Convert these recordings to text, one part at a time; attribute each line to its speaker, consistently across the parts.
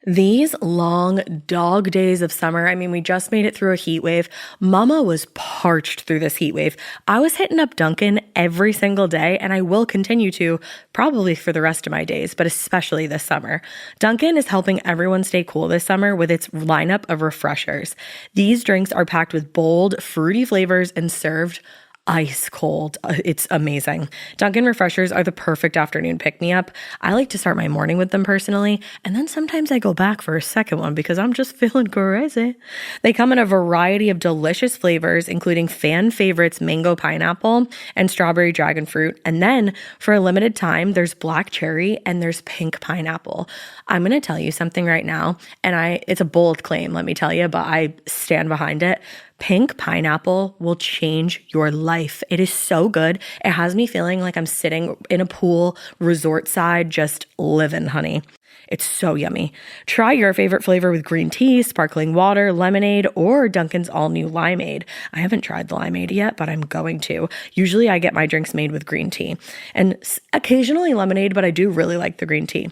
Speaker 1: These long dog days of summer, I mean, we just made it through a heat wave. Mama was parched through this heat wave. I was hitting up Dunkin' every single day, and I will continue to probably for the rest of my days, but especially this summer. Dunkin' is helping everyone stay cool this summer with its lineup of refreshers. These drinks are packed with bold, fruity flavors and served ice cold. It's amazing. Dunkin' refreshers are the perfect afternoon pick-me-up. I like to start my morning with them personally, and then sometimes I go back for a second one because I'm just feeling crazy. They come in a variety of delicious flavors, including fan favorites mango pineapple and strawberry dragon fruit. And then for a limited time, there's black cherry and there's pink pineapple. I'm going to tell you something right now, and it's a bold claim, let me tell you, but I stand behind it. Pink pineapple will change your life. It is so good. It has me feeling like I'm sitting in a pool, resort side, just living, honey. It's so yummy. Try your favorite flavor with green tea, sparkling water, lemonade, or Dunkin's all-new limeade. I haven't tried the limeade yet, but I'm going to. Usually I get my drinks made with green tea and occasionally lemonade, but I do really like the green tea.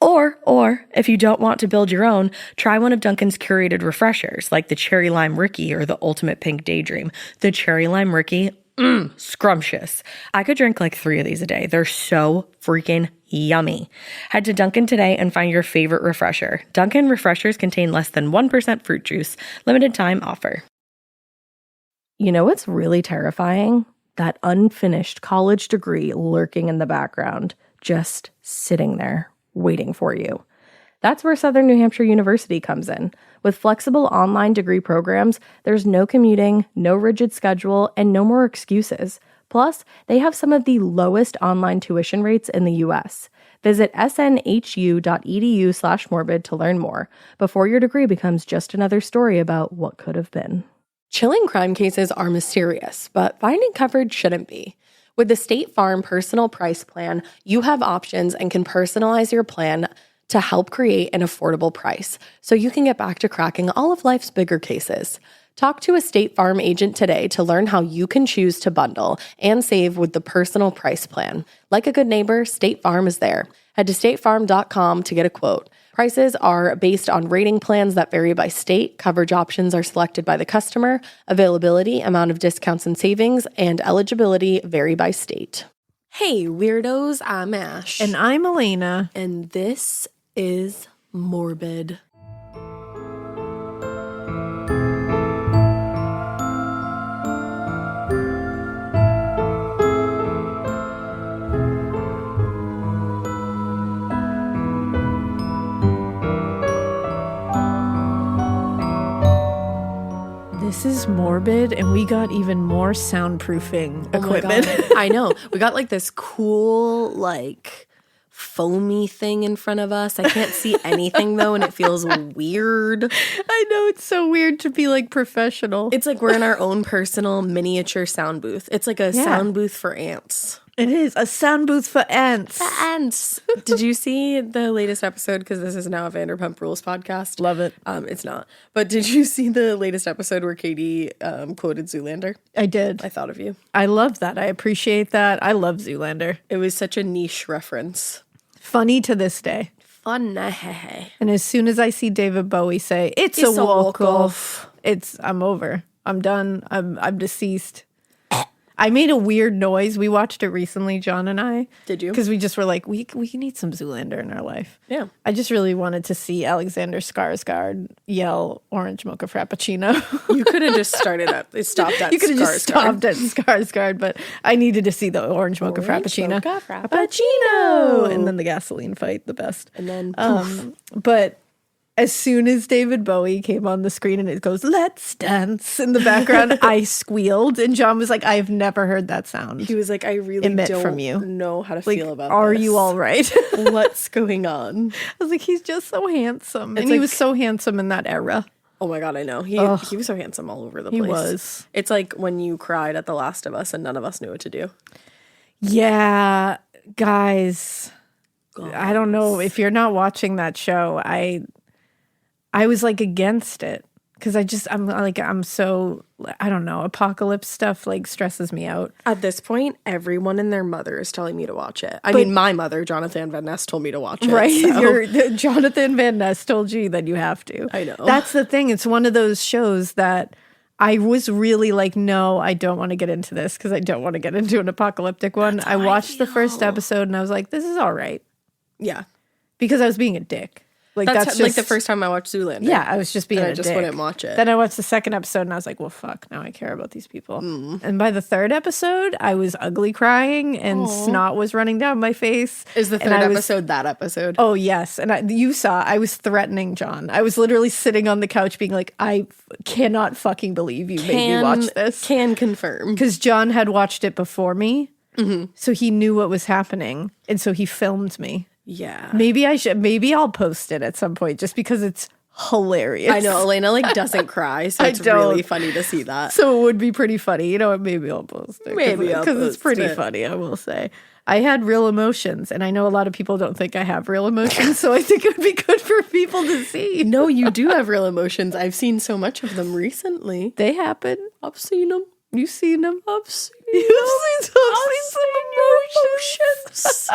Speaker 1: Or if you don't want to build your own, try one of Dunkin's curated refreshers like the Cherry Lime Ricky or the Ultimate Pink Daydream. The Cherry Lime Ricky, scrumptious. I could drink like 3 of these a day. They're so freaking yummy. Head to Dunkin' today and find your favorite refresher. Dunkin' refreshers contain less than 1% fruit juice. Limited time offer. You know what's really terrifying? That unfinished college degree lurking in the background, just sitting there waiting for you. That's where Southern New Hampshire University comes in. With flexible online degree programs, there's no commuting, no rigid schedule, and no more excuses. Plus, they have some of the lowest online tuition rates in the U.S. Visit snhu.edu/morbid to learn more before your degree becomes just another story about what could have been. Chilling crime cases are mysterious, but finding coverage shouldn't be. With the State Farm Personal Price Plan, you have options and can personalize your plan to help create an affordable price so you can get back to cracking all of life's bigger cases. Talk to a State Farm agent today to learn how you can choose to bundle and save with the Personal Price Plan. Like a good neighbor, State Farm is there. Head to statefarm.com to get a quote. Prices are based on rating plans that vary by state. Coverage options are selected by the customer. Availability, amount of discounts and savings, and eligibility vary by state. Hey, weirdos, I'm Ash.
Speaker 2: And I'm Elena.
Speaker 1: And this is Morbid.
Speaker 2: This is Morbid, and we got even more soundproofing equipment.
Speaker 1: Oh my God. I know. We got like this cool, like foamy thing in front of us. I can't see anything though, and it feels weird.
Speaker 2: I know, it's so weird to be like professional.
Speaker 1: It's like we're in our own personal miniature sound booth. It's like a sound booth for ants.
Speaker 2: It is a sound booth for ants.
Speaker 1: For ants. Did you see the latest episode? Because this is now a Vanderpump Rules podcast.
Speaker 2: Love it.
Speaker 1: It's not. But did you see the latest episode where Katie quoted Zoolander?
Speaker 2: I did.
Speaker 1: I thought of you.
Speaker 2: I love that. I appreciate that. I love Zoolander.
Speaker 1: It was such a niche reference.
Speaker 2: Funny to this day.
Speaker 1: Fun.
Speaker 2: And as soon as I see David Bowie say, it's a walk-off, I'm over. I'm done. I'm deceased. I made a weird noise. We watched it recently, John and I.
Speaker 1: Did you?
Speaker 2: Because we just were like, we need some Zoolander in our life.
Speaker 1: Yeah.
Speaker 2: I just really wanted to see Alexander Skarsgård yell orange mocha frappuccino.
Speaker 1: You could have just stopped at
Speaker 2: You could have just stopped at Skarsgård, but I needed to see the orange mocha frappuccino.
Speaker 1: Frappuccino.
Speaker 2: And then the gasoline fight, the best.
Speaker 1: And then poof.
Speaker 2: But as soon as David Bowie came on the screen and it goes, let's dance in the background, I squealed. And John was like, I've never heard that sound.
Speaker 1: He was like, I really don't
Speaker 2: from you.
Speaker 1: know how to feel about
Speaker 2: are
Speaker 1: this.
Speaker 2: you all right?
Speaker 1: What's going on?
Speaker 2: I was like, he's just so handsome.
Speaker 1: It's
Speaker 2: and he was so handsome in that era.
Speaker 1: Oh my God, I know. He was so handsome all over the place.
Speaker 2: He was.
Speaker 1: It's like when you cried at The Last of Us and none of us knew what to do.
Speaker 2: Yeah, guys. I don't know if you're not watching that show. I was like against it Because I'm so, I don't know, apocalypse stuff like stresses me out.
Speaker 1: At this point, everyone and their mother is telling me to watch it. I mean, my mother, Jonathan Van Ness, told me to watch it.
Speaker 2: Right.
Speaker 1: So.
Speaker 2: Jonathan Van Ness told you that you have to.
Speaker 1: I know.
Speaker 2: That's the thing. It's one of those shows that I was really like, no, I don't want to get into this because I don't want to get into an apocalyptic one. I watched the first episode and I was like, this is all right.
Speaker 1: Yeah.
Speaker 2: Because I was being a dick. Like that's just,
Speaker 1: like the first time I watched Zoolander.
Speaker 2: Yeah, I was just being a dick.
Speaker 1: I just wouldn't watch it.
Speaker 2: Then I watched the second episode and I was like, well, fuck, now I care about these people. And by the third episode, I was ugly crying and snot was running down my face.
Speaker 1: Is the third episode that episode?
Speaker 2: Oh, yes. And you saw, I was threatening John. I was literally sitting on the couch being like, I cannot fucking believe you made me watch this.
Speaker 1: Can confirm.
Speaker 2: Because John had watched it before me. So he knew what was happening. And so he filmed me.
Speaker 1: Yeah.
Speaker 2: Maybe I'll post it at some point just because it's hilarious.
Speaker 1: I know Elena like doesn't cry, so it's really funny to see that.
Speaker 2: So it would be pretty funny. You know what? Maybe I'll post it. Because it's pretty funny, I will say. I had real emotions, and I know a lot of people don't think I have real emotions, so I think it would be good for people to see.
Speaker 1: No, you do have real emotions. I've seen so much of them recently.
Speaker 2: They happen.
Speaker 1: I've seen them.
Speaker 2: You've seen them.
Speaker 1: I've seen
Speaker 2: some emotions.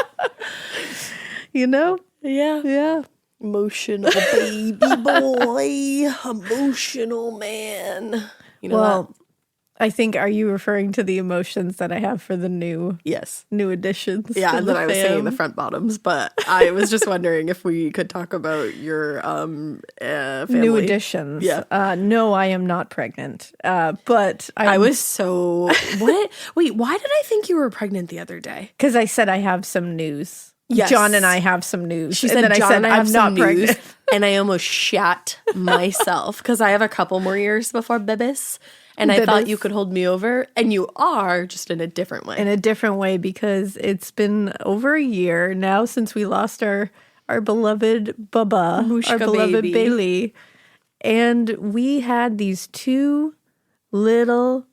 Speaker 2: You know?
Speaker 1: Yeah.
Speaker 2: Yeah.
Speaker 1: Emotional baby boy. Emotional man. You know that?
Speaker 2: I think, are you referring to the emotions that I have for the new additions?
Speaker 1: Yeah, and then I was saying the front bottoms, but I was just wondering if we could talk about your family.
Speaker 2: New additions.
Speaker 1: Yeah.
Speaker 2: No, I am not pregnant. But
Speaker 1: I was so... What? Wait, why did I think you were pregnant the other day?
Speaker 2: Because I said I have some news.
Speaker 1: Yes.
Speaker 2: John and I have some news.
Speaker 1: She said,
Speaker 2: and then
Speaker 1: John and I have some news.
Speaker 2: Pregnant.
Speaker 1: And I almost shat myself because I have a couple more years before babies. And I thought you could hold me over. And you are, just in a different way.
Speaker 2: In a different way, because it's been over a year now since we lost our beloved Bubba,
Speaker 1: Mushka
Speaker 2: our beloved
Speaker 1: baby.
Speaker 2: Bailey. And we had these two little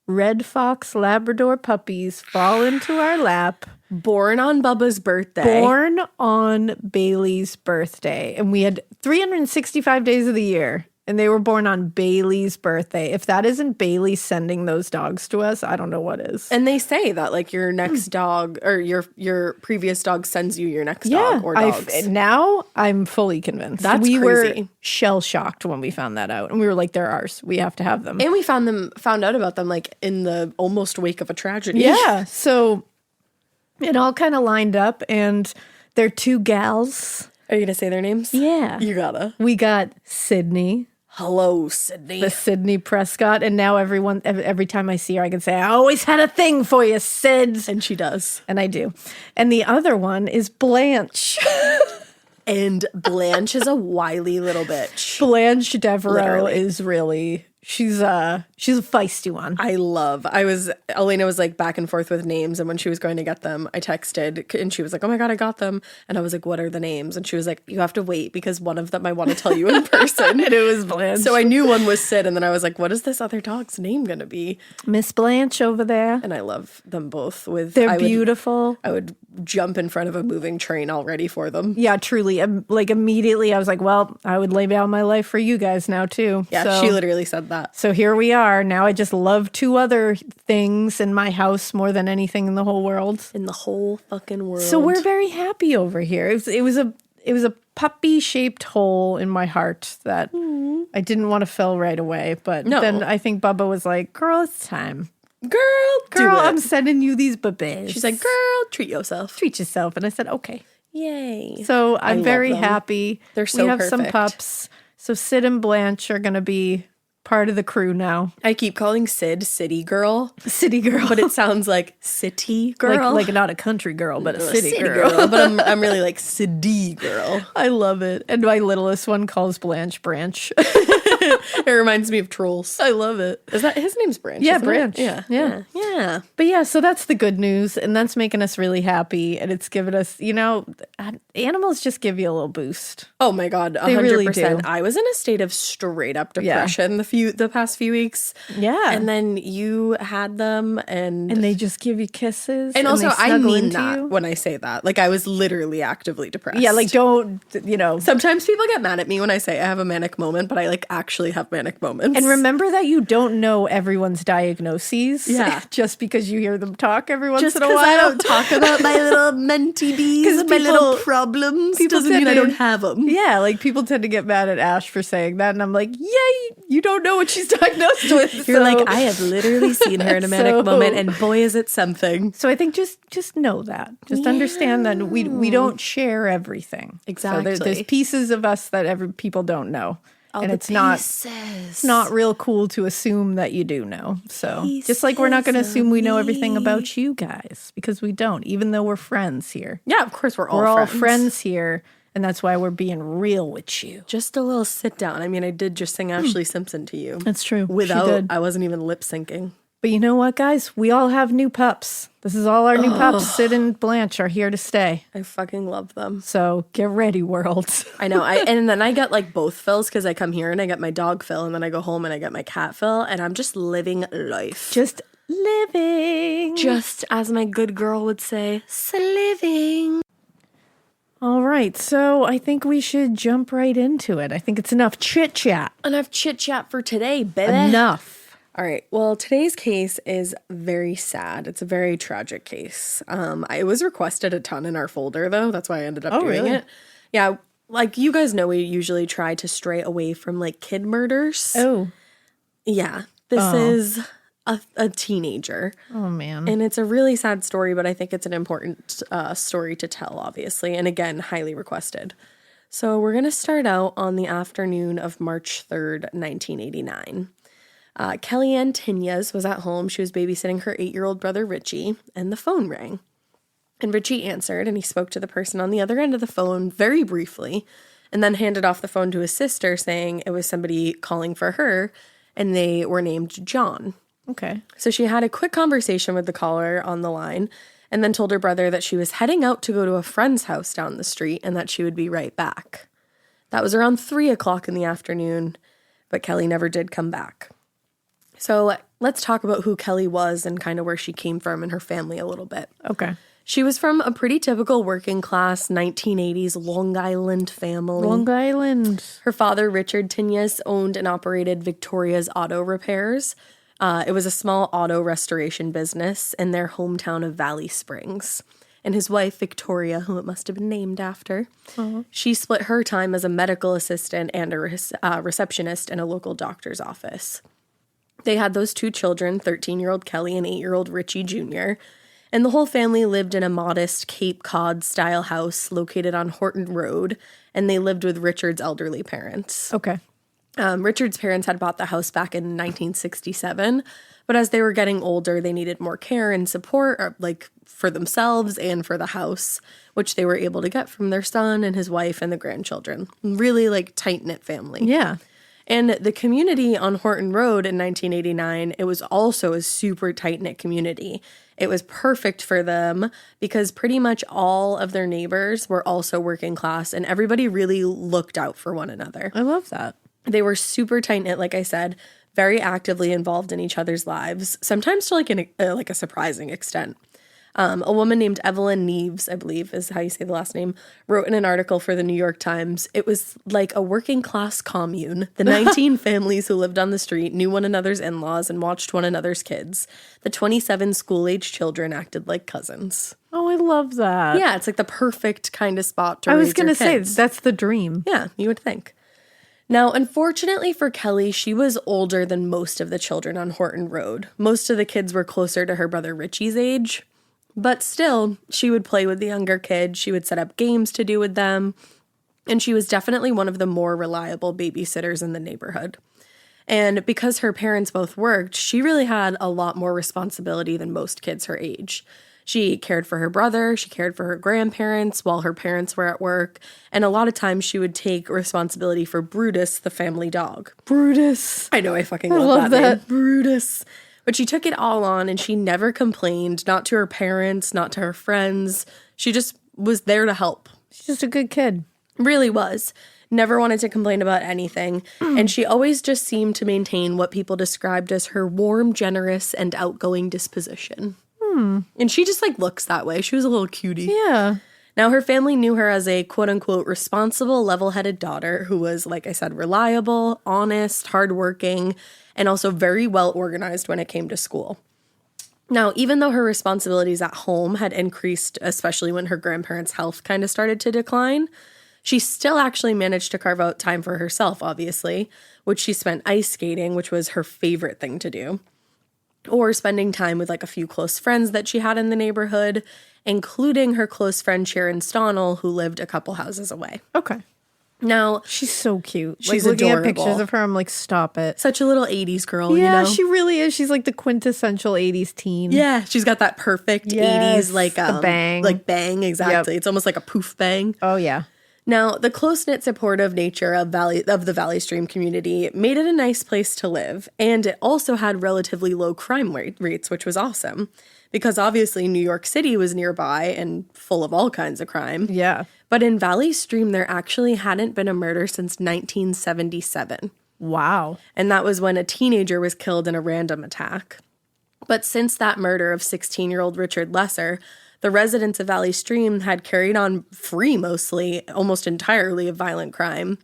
Speaker 2: red fox Labrador puppies fall into our lap.
Speaker 1: Born on Bubba's birthday.
Speaker 2: Born on Bailey's birthday. And we had 365 days of the year. And they were born on Bailey's birthday. If that isn't Bailey sending those dogs to us, I don't know what is.
Speaker 1: And they say that like your next dog or your previous dog sends you your next dog or dogs.
Speaker 2: Now I'm fully convinced.
Speaker 1: That's
Speaker 2: we
Speaker 1: crazy.
Speaker 2: were shell shocked when we found that out. And we were like, they're ours. We have to have them.
Speaker 1: And we found out about them like in the almost wake of a tragedy.
Speaker 2: Yeah. So it all kind of lined up, and they're two gals.
Speaker 1: Are you going to say their names?
Speaker 2: Yeah.
Speaker 1: You gotta.
Speaker 2: We got Sydney.
Speaker 1: Hello, Sydney.
Speaker 2: The Sydney Prescott. And now every time I see her, I can say, I always had a thing for you, Sid.
Speaker 1: And she does.
Speaker 2: And I do. And the other one is Blanche.
Speaker 1: And Blanche is a wily little bitch.
Speaker 2: Blanche Devereaux is really... She's a feisty one.
Speaker 1: Elena was like back and forth with names, and when she was going to get them, I texted and she was like, oh my God, I got them. And I was like, what are the names? And she was like, you have to wait because one of them I want to tell you in person.
Speaker 2: And it was Blanche.
Speaker 1: So I knew one was Sid, and then I was like, what is this other dog's name going to be?
Speaker 2: Miss Blanche over there.
Speaker 1: And I love them both.
Speaker 2: They're beautiful.
Speaker 1: I would jump in front of a moving train already for them.
Speaker 2: Yeah, truly. Like immediately I was like, well, I would lay down my life for you guys now too.
Speaker 1: Yeah, she literally said that.
Speaker 2: So here we are. Now I just love two other things in my house more than anything in the whole world.
Speaker 1: In the whole fucking world.
Speaker 2: So we're very happy over here. It was a puppy-shaped hole in my heart that I didn't want to fill right away. But then I think Bubba was like, girl, it's time.
Speaker 1: Girl, do it.
Speaker 2: I'm sending you these babies.
Speaker 1: She's like, girl, treat yourself.
Speaker 2: Treat yourself. And I said, okay.
Speaker 1: Yay.
Speaker 2: So I'm very happy.
Speaker 1: They're so
Speaker 2: We have
Speaker 1: perfect.
Speaker 2: some pups. So Sid and Blanche are going to be part of the crew now.
Speaker 1: I keep calling Sid City Girl.
Speaker 2: City girl.
Speaker 1: But it sounds like City Girl.
Speaker 2: Like not a country girl, but a city
Speaker 1: girl.
Speaker 2: girl.
Speaker 1: But I'm really like City Girl.
Speaker 2: I love it. And my littlest one calls Blanche Branch.
Speaker 1: It reminds me of Trolls.
Speaker 2: I love it.
Speaker 1: Is that his name's Branch?
Speaker 2: Yeah,
Speaker 1: isn't
Speaker 2: Branch.
Speaker 1: It?
Speaker 2: Yeah. But yeah, so that's the good news, and that's making us really happy, and it's given us, animals just give you a little boost.
Speaker 1: Oh my God, 100%.
Speaker 2: They really do.
Speaker 1: I was in a state of straight up depression the past few weeks.
Speaker 2: Yeah.
Speaker 1: And then you had them and
Speaker 2: they just give you kisses.
Speaker 1: And also,
Speaker 2: they
Speaker 1: I
Speaker 2: snuggle
Speaker 1: mean
Speaker 2: into
Speaker 1: that
Speaker 2: you.
Speaker 1: when I say that. Like, I was literally actively depressed.
Speaker 2: Yeah, like don't,
Speaker 1: Sometimes people get mad at me when I say I have a manic moment, but I like actually have manic moments.
Speaker 2: And remember that you don't know everyone's diagnoses.
Speaker 1: Yeah.
Speaker 2: Just because you hear them talk every once in a
Speaker 1: because
Speaker 2: while.
Speaker 1: I don't talk about my little mentee bees and my little problems doesn't mean I don't have them.
Speaker 2: Yeah, like people tend to get mad at Ash for saying that. And I'm like, yay, you don't know what she's diagnosed with.
Speaker 1: You're like, I have literally seen her in a manic moment, and boy, is it something.
Speaker 2: So I think just know that. Just understand that we don't share everything.
Speaker 1: Exactly.
Speaker 2: So there's pieces of us that people don't know. And it's not real cool to assume that you do know. So just like we're not going to assume we know everything about you guys, because we don't, even though we're friends here.
Speaker 1: Yeah, of course, we're all
Speaker 2: friends here. And that's why we're being real with you.
Speaker 1: Just a little sit down. I mean, I did just sing Ashley Simpson to you.
Speaker 2: That's true.
Speaker 1: I wasn't even lip syncing.
Speaker 2: But you know what, guys? We all have new pups. This is all our new pups. Sid and Blanche are here to stay.
Speaker 1: I fucking love them.
Speaker 2: So get ready, world.
Speaker 1: I know. And then I get like both Phils because I come here and I get my dog Phil, and then I go home and I get my cat Phil, and I'm just living life.
Speaker 2: Just living.
Speaker 1: Just as my good girl would say, living.
Speaker 2: All right, so I think we should jump right into it. I think it's enough chit-chat.
Speaker 1: Enough chit-chat for today, baby.
Speaker 2: Enough.
Speaker 1: All right, well, today's case is very sad. It's a very tragic case. It was requested a ton in our folder, though. That's why I ended up doing it. Yeah, like you guys know, we usually try to stray away from, like, kid murders.
Speaker 2: Oh.
Speaker 1: Yeah, this is a teenager.
Speaker 2: Oh, man.
Speaker 1: And it's a really sad story, but I think it's an important story to tell, obviously. And again, highly requested. So we're going to start out on the afternoon of March 3rd, 1989. Kellyanne Tinias was at home. She was babysitting her 8-year-old brother, Richie, and the phone rang. And Richie answered, and he spoke to the person on the other end of the phone very briefly, and then handed off the phone to his sister, saying it was somebody calling for her, and they were named John.
Speaker 2: Okay.
Speaker 1: So she had a quick conversation with the caller on the line, and then told her brother that she was heading out to go to a friend's house down the street, and that she would be right back. That was around 3 o'clock in the afternoon, but Kelly never did come back. So let's talk about who Kelly was and kind of where she came from and her family a little bit.
Speaker 2: Okay.
Speaker 1: She was from a pretty typical working class 1980s Long Island family.
Speaker 2: Long Island.
Speaker 1: Her father, Richard Tinias, owned and operated Victoria's Auto Repairs. It was a small auto restoration business in their hometown of Valley Springs. And his wife, Victoria, who it must have been named after, she split her time as a medical assistant and a receptionist in a local doctor's office. They had those two children, 13-year-old Kelly and 8-year-old Richie Jr., and the whole family lived in a modest Cape Cod-style house located on Horton Road, and they lived with Richard's elderly parents.
Speaker 2: Okay.
Speaker 1: Richard's parents had bought the house back in 1967, but as they were getting older, they needed more care and support, like for themselves and for the house, which they were able to get from their son and his wife and the grandchildren. Really, like, tight-knit family.
Speaker 2: Yeah.
Speaker 1: And the community on Horton Road in 1989, it was also a super tight-knit community. It was perfect for them because pretty much all of their neighbors were also working class, and everybody really looked out for one another.
Speaker 2: I love that.
Speaker 1: They were super tight-knit, like I said, very actively involved in each other's lives, sometimes to like a surprising extent. A woman named Evelyn Neves, I believe is how you say the last name, wrote in an article for the New York Times, it was like a working class commune. The 19 families who lived on the street knew one another's in-laws and watched one another's kids. The 27 school-age children acted like cousins.
Speaker 2: Oh, I love that.
Speaker 1: Yeah, it's like the perfect kind of spot to
Speaker 2: I
Speaker 1: raise
Speaker 2: was going to
Speaker 1: your
Speaker 2: say,
Speaker 1: kids.
Speaker 2: that's the dream.
Speaker 1: Yeah, you would think. Now, unfortunately for Kelly, she was older than most of the children on Horton Road. Most of the kids were closer to her brother Richie's age. But still, she would play with the younger kids. She would set up games to do with them. And she was definitely one of the more reliable babysitters in the neighborhood. And because her parents both worked, she really had a lot more responsibility than most kids her age. She cared for her brother, she cared for her grandparents while her parents were at work, and a lot of times she would take responsibility for Brutus, the family dog.
Speaker 2: Brutus.
Speaker 1: I know, I fucking love that name. Brutus. But she took it all on, and she never complained, not to her parents, not to her friends. She just was there to help.
Speaker 2: She's just a good kid.
Speaker 1: Really was. Never wanted to complain about anything. And she always just seemed to maintain what people described as her warm, generous, and outgoing disposition. And she just, like, looks that way. She was a little cutie.
Speaker 2: Yeah.
Speaker 1: Now, her family knew her as a quote-unquote responsible, level-headed daughter who was, like I said, reliable, honest, hardworking, and also very well-organized when it came to school. Now, even though her responsibilities at home had increased, especially when her grandparents' health kind of started to decline, she still actually managed to carve out time for herself, obviously, which she spent ice skating, which was her favorite thing to do, or spending time with like a few close friends that she had in the neighborhood, including her close friend Sharon Stonnell, who lived a couple houses away.
Speaker 2: Okay.
Speaker 1: Now,
Speaker 2: She's so cute.
Speaker 1: She's
Speaker 2: like, looking
Speaker 1: adorable.
Speaker 2: at pictures of her, I'm like, stop it.
Speaker 1: such a little 80s girl,
Speaker 2: Yeah,
Speaker 1: you know?
Speaker 2: she really is. She's like the quintessential 80s teen.
Speaker 1: Yeah, she's got that perfect
Speaker 2: Yes,
Speaker 1: 80s, like,
Speaker 2: the bang.
Speaker 1: Like bang, exactly.
Speaker 2: Yep.
Speaker 1: It's almost like a poof bang.
Speaker 2: Oh, yeah.
Speaker 1: Now, the close-knit, supportive nature of the Valley Stream community made it a nice place to live, and it also had relatively low crime rates, which was awesome, because obviously New York City was nearby and full of all kinds of crime.
Speaker 2: Yeah.
Speaker 1: But in Valley Stream, there actually hadn't been a murder since 1977,
Speaker 2: Wow.
Speaker 1: and that was when a teenager was killed in a random attack. But since that murder of 16-year-old Richard Lesser, the residents of Valley Stream had carried on free mostly, almost entirely of violent crime.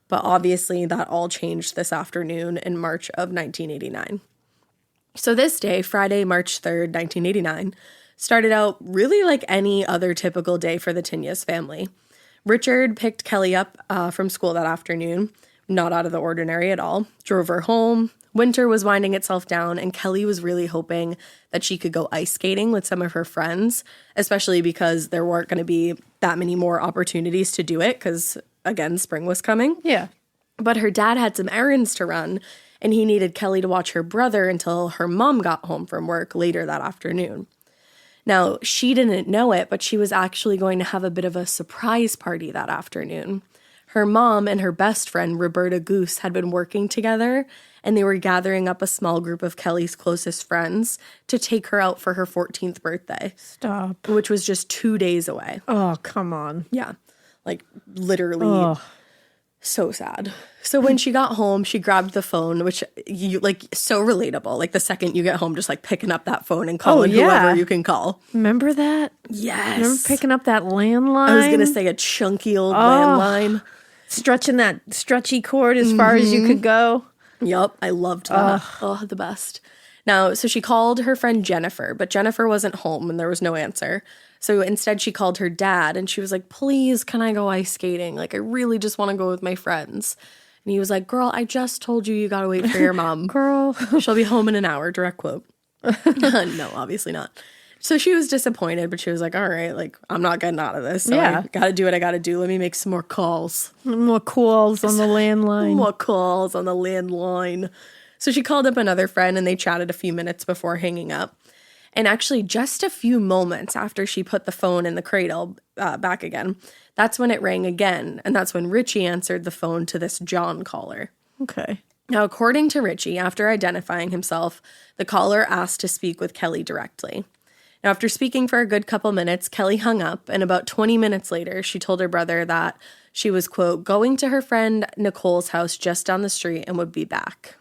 Speaker 1: But obviously that all changed this afternoon in March of 1989. So this day, Friday, March 3rd, 1989, started out really like any other typical day for the Tinyas family. Richard picked Kelly up from school that afternoon, not out of the ordinary at all, drove her home. Winter was winding itself down, and Kelly was really hoping that she could go ice skating with some of her friends, especially because there weren't going to be that many more opportunities to do it because, again, spring was coming.
Speaker 2: Yeah.
Speaker 1: But her dad had some errands to run, and he needed Kelly to watch her brother until her mom got home from work later that afternoon. Now, she didn't know it, but she was actually going to have a bit of a surprise party that afternoon. Her mom and her best friend, Roberta Goose, had been working together, and they were gathering up a small group of Kelly's closest friends to take her out for her 14th birthday.
Speaker 2: Stop.
Speaker 1: Which was just 2 days away.
Speaker 2: Oh, come on.
Speaker 1: Yeah, like literally so sad. So when she got home, she grabbed the phone, which you like so relatable. Like the second you get home, just like picking up that phone and calling whoever you can call.
Speaker 2: Remember that?
Speaker 1: Yes.
Speaker 2: Remember picking up that landline?
Speaker 1: I was going to say a chunky old landline.
Speaker 2: Stretching that stretchy cord as far as you could go.
Speaker 1: Yup, I loved that. Oh, the best. Now, so she called her friend Jennifer, but Jennifer wasn't home and there was no answer. So instead she called her dad and she was like, please, can I go ice skating? Like, I really just want to go with my friends. And he was like, girl, I just told you got to wait for your mom.
Speaker 2: Girl.
Speaker 1: She'll be home in an hour, direct quote. No, obviously not. So she was disappointed, but she was like, all right, like, I'm not getting out of this. So I got to do what I got to do. Let me make some more calls.
Speaker 2: More calls on the landline.
Speaker 1: More calls on the landline. So she called up another friend and they chatted a few minutes before hanging up. And actually, just a few moments after she put the phone in the cradle back again, that's when it rang again. And that's when Richie answered the phone to this John caller.
Speaker 2: Okay.
Speaker 1: Now, according to Richie, after identifying himself, the caller asked to speak with Kelly directly. Now, after speaking for a good couple minutes, Kelly hung up, and about 20 minutes later, she told her brother that she was, quote, going to her friend Nicole's house just down the street and would be back.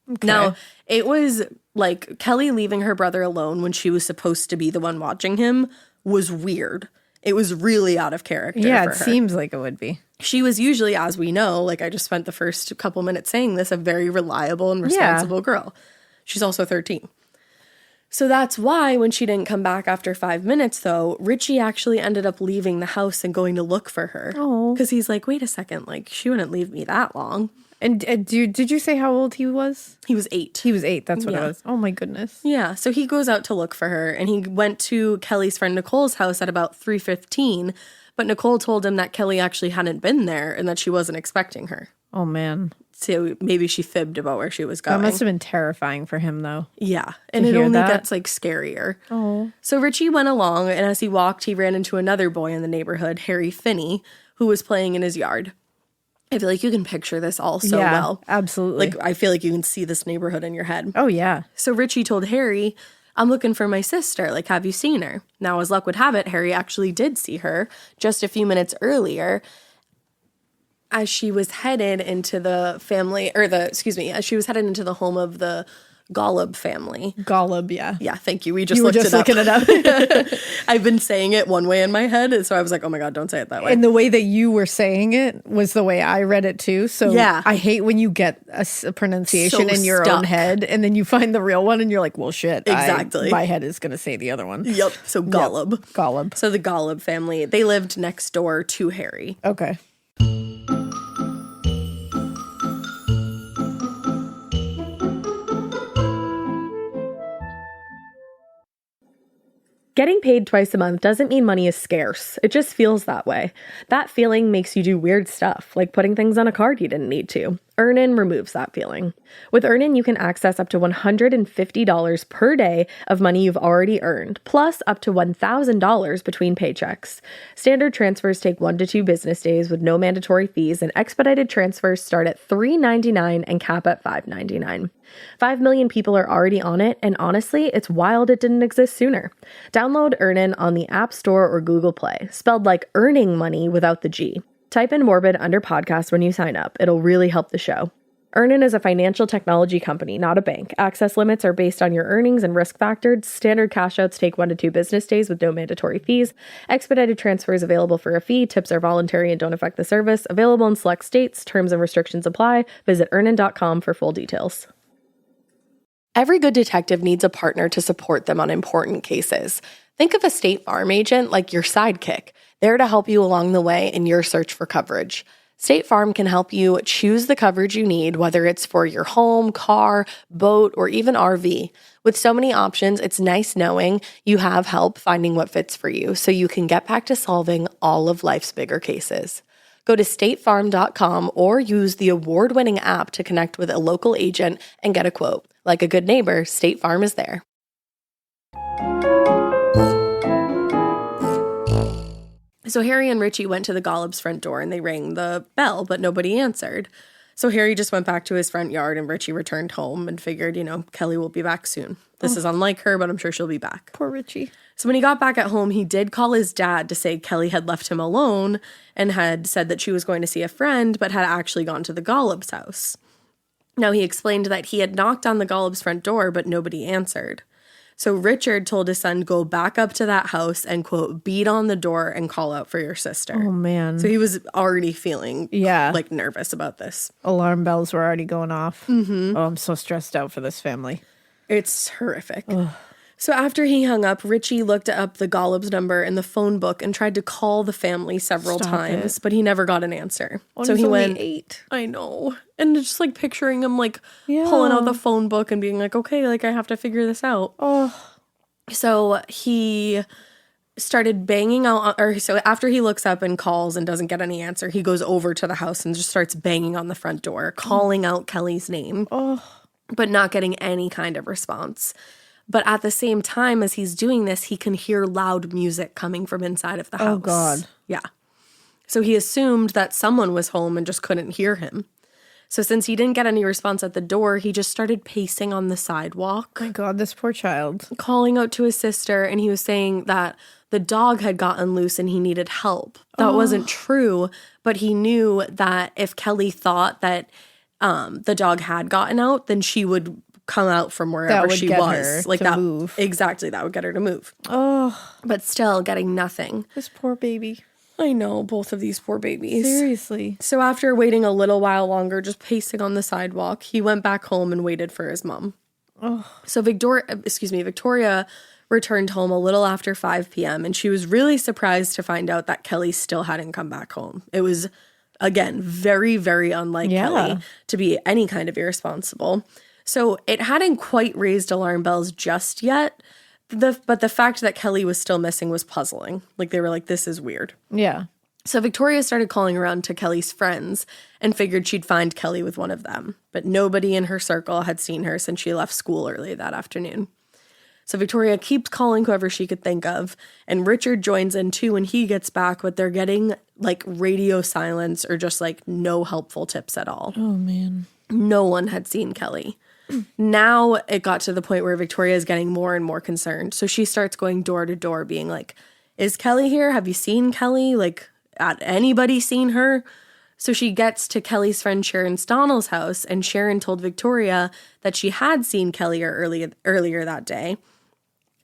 Speaker 1: Okay. Now, it was like Kelly leaving her brother alone when she was supposed to be the one watching him was weird. It was really out of character for her.
Speaker 2: It seems like it would be.
Speaker 1: She was usually, as we know, like I just spent the first couple minutes saying this, a very reliable and responsible girl. She's also 13. So that's why when she didn't come back after 5 minutes, though, Richie actually ended up leaving the house and going to look for her. Oh. Because he's like, wait a second, like, she wouldn't leave me that long.
Speaker 2: And did you say how old he was?
Speaker 1: He was 8.
Speaker 2: He was 8. That's what it was. Oh, my goodness.
Speaker 1: Yeah. So he goes out to look for her, and he went to Kelly's friend Nicole's house at about 3:15. But Nicole told him that Kelly actually hadn't been there and that she wasn't expecting her.
Speaker 2: Oh, man.
Speaker 1: So maybe she fibbed about where she was going.
Speaker 2: That must have been terrifying for him, though.
Speaker 1: Yeah. And it only gets, like, scarier.
Speaker 2: Oh.
Speaker 1: So Richie went along, and as he walked, he ran into another boy in the neighborhood, Harry Finney, who was playing in his yard. I feel like you can picture this all so well.
Speaker 2: Absolutely.
Speaker 1: Like, I feel like you can see this neighborhood in your head.
Speaker 2: Oh, yeah.
Speaker 1: So Richie told Harry, I'm looking for my sister. Like, have you seen her? Now, as luck would have it, Harry actually did see her just a few minutes earlier as she was headed into the family, as she was headed into the home of the Golub family.
Speaker 2: Golub, yeah.
Speaker 1: Yeah, thank you. We just
Speaker 2: You were
Speaker 1: looked
Speaker 2: just
Speaker 1: it up.
Speaker 2: looking it up.
Speaker 1: I've been saying it one way in my head, so I was like, oh my God, don't say it that way.
Speaker 2: And the way that you were saying it was the way I read it too. So
Speaker 1: Yeah.
Speaker 2: I hate when you get a pronunciation
Speaker 1: So
Speaker 2: in your own
Speaker 1: stuck.
Speaker 2: head and then you find the real one and you're like, well, shit.
Speaker 1: Exactly.
Speaker 2: My head is going to say the other one.
Speaker 1: Yep, so Golub.
Speaker 2: Yep. Golub.
Speaker 1: So the Golub family, they lived next door to Harry.
Speaker 2: Okay.
Speaker 1: Getting paid twice a month doesn't mean money is scarce. It just feels that way. That feeling makes you do weird stuff, like putting things on a card you didn't need to. Earnin removes that feeling. With Earnin, you can access up to $150 per day of money you've already earned, plus up to $1,000 between paychecks. Standard transfers take 1 to 2 business days with no mandatory fees, and expedited transfers start at $3.99 and cap at $5.99. 5 million people are already on it, and honestly, it's wild it didn't exist sooner. Download Earnin on the App Store or Google Play, spelled like earning money without the G. Type in Morbid under podcast when you sign up. It'll really help the show. Earnin is a financial technology company, not a bank. Access limits are based on your earnings and risk factors. Standard cash outs take 1 to 2 business days with no mandatory fees. Expedited transfers available for a fee. Tips are voluntary and don't affect the service. Available in select states. Terms and restrictions apply. Visit earnin.com for full details. Every good detective needs a partner to support them on important cases. Think of a State Farm agent like your sidekick, there to help you along the way in your search for coverage. State Farm can help you choose the coverage you need, whether it's for your home, car, boat, or even RV. With so many options, it's nice knowing you have help finding what fits for you so you can get back to solving all of life's bigger cases. Go to statefarm.com or use the award-winning app to connect with a local agent and get a quote. Like a good neighbor, State Farm is there. So Harry and Richie went to the Golub's front door and they rang the bell, but nobody answered. So Harry just went back to his front yard and Richie returned home and figured, Kelly will be back soon. This is unlike her, but I'm sure she'll be back.
Speaker 2: Poor Richie.
Speaker 1: So when he got back at home, he did call his dad to say Kelly had left him alone and had said that she was going to see a friend, but had actually gone to the Golub's house. Now, he explained that he had knocked on the Golub's front door, but nobody answered. So Richard told his son, go back up to that house and, quote, beat on the door and call out for your sister.
Speaker 2: Oh, man.
Speaker 1: So he was already feeling, nervous about this.
Speaker 2: Alarm bells were already going off. Mm-hmm. Oh, I'm so stressed out for this family.
Speaker 1: It's horrific. Ugh. So after he hung up, Richie looked up the Golub's number in the phone book and tried to call the family several times, but he never got an answer. So he went, 8. I know. And just picturing him pulling out the phone book and being like, okay, I have to figure this out. Oh. So he started banging out, so after he looks up and calls and doesn't get any answer, he goes over to the house and just starts banging on the front door, calling out Kelly's name, but not getting any kind of response. But at the same time as he's doing this, he can hear loud music coming from inside of the house.
Speaker 2: Oh, God.
Speaker 1: Yeah. So he assumed that someone was home and just couldn't hear him. So since he didn't get any response at the door, he just started pacing on the sidewalk.
Speaker 2: Oh my God, this poor child.
Speaker 1: Calling out to his sister, and he was saying that the dog had gotten loose and he needed help. That wasn't true, but he knew that if Kelly thought that the dog had gotten out, then she would come out from wherever she was.
Speaker 2: Move.
Speaker 1: Exactly, that would get her to move.
Speaker 2: Oh.
Speaker 1: But still getting nothing.
Speaker 2: This poor baby.
Speaker 1: I know, both of these poor babies.
Speaker 2: Seriously.
Speaker 1: So after waiting a little while longer, just pacing on the sidewalk, he went back home and waited for his mom. Oh. So Victoria returned home a little after 5 p.m. and she was really surprised to find out that Kelly still hadn't come back home. It was, again, very, very unlike Kelly to be any kind of irresponsible. So it hadn't quite raised alarm bells just yet, but the fact that Kelly was still missing was puzzling. They were like, this is weird.
Speaker 2: Yeah.
Speaker 1: So Victoria started calling around to Kelly's friends and figured she'd find Kelly with one of them. But nobody in her circle had seen her since she left school early that afternoon. So Victoria keeps calling whoever she could think of, and Richard joins in too when he gets back, but they're getting radio silence or just no helpful tips at all.
Speaker 2: Oh, man.
Speaker 1: No one had seen Kelly. Now it got to the point where Victoria is getting more and more concerned. So she starts going door to door being like, is Kelly here? Have you seen Kelly? Had anybody seen her? So she gets to Kelly's friend Sharon Stonnell's house, and Sharon told Victoria that she had seen Kelly earlier that day.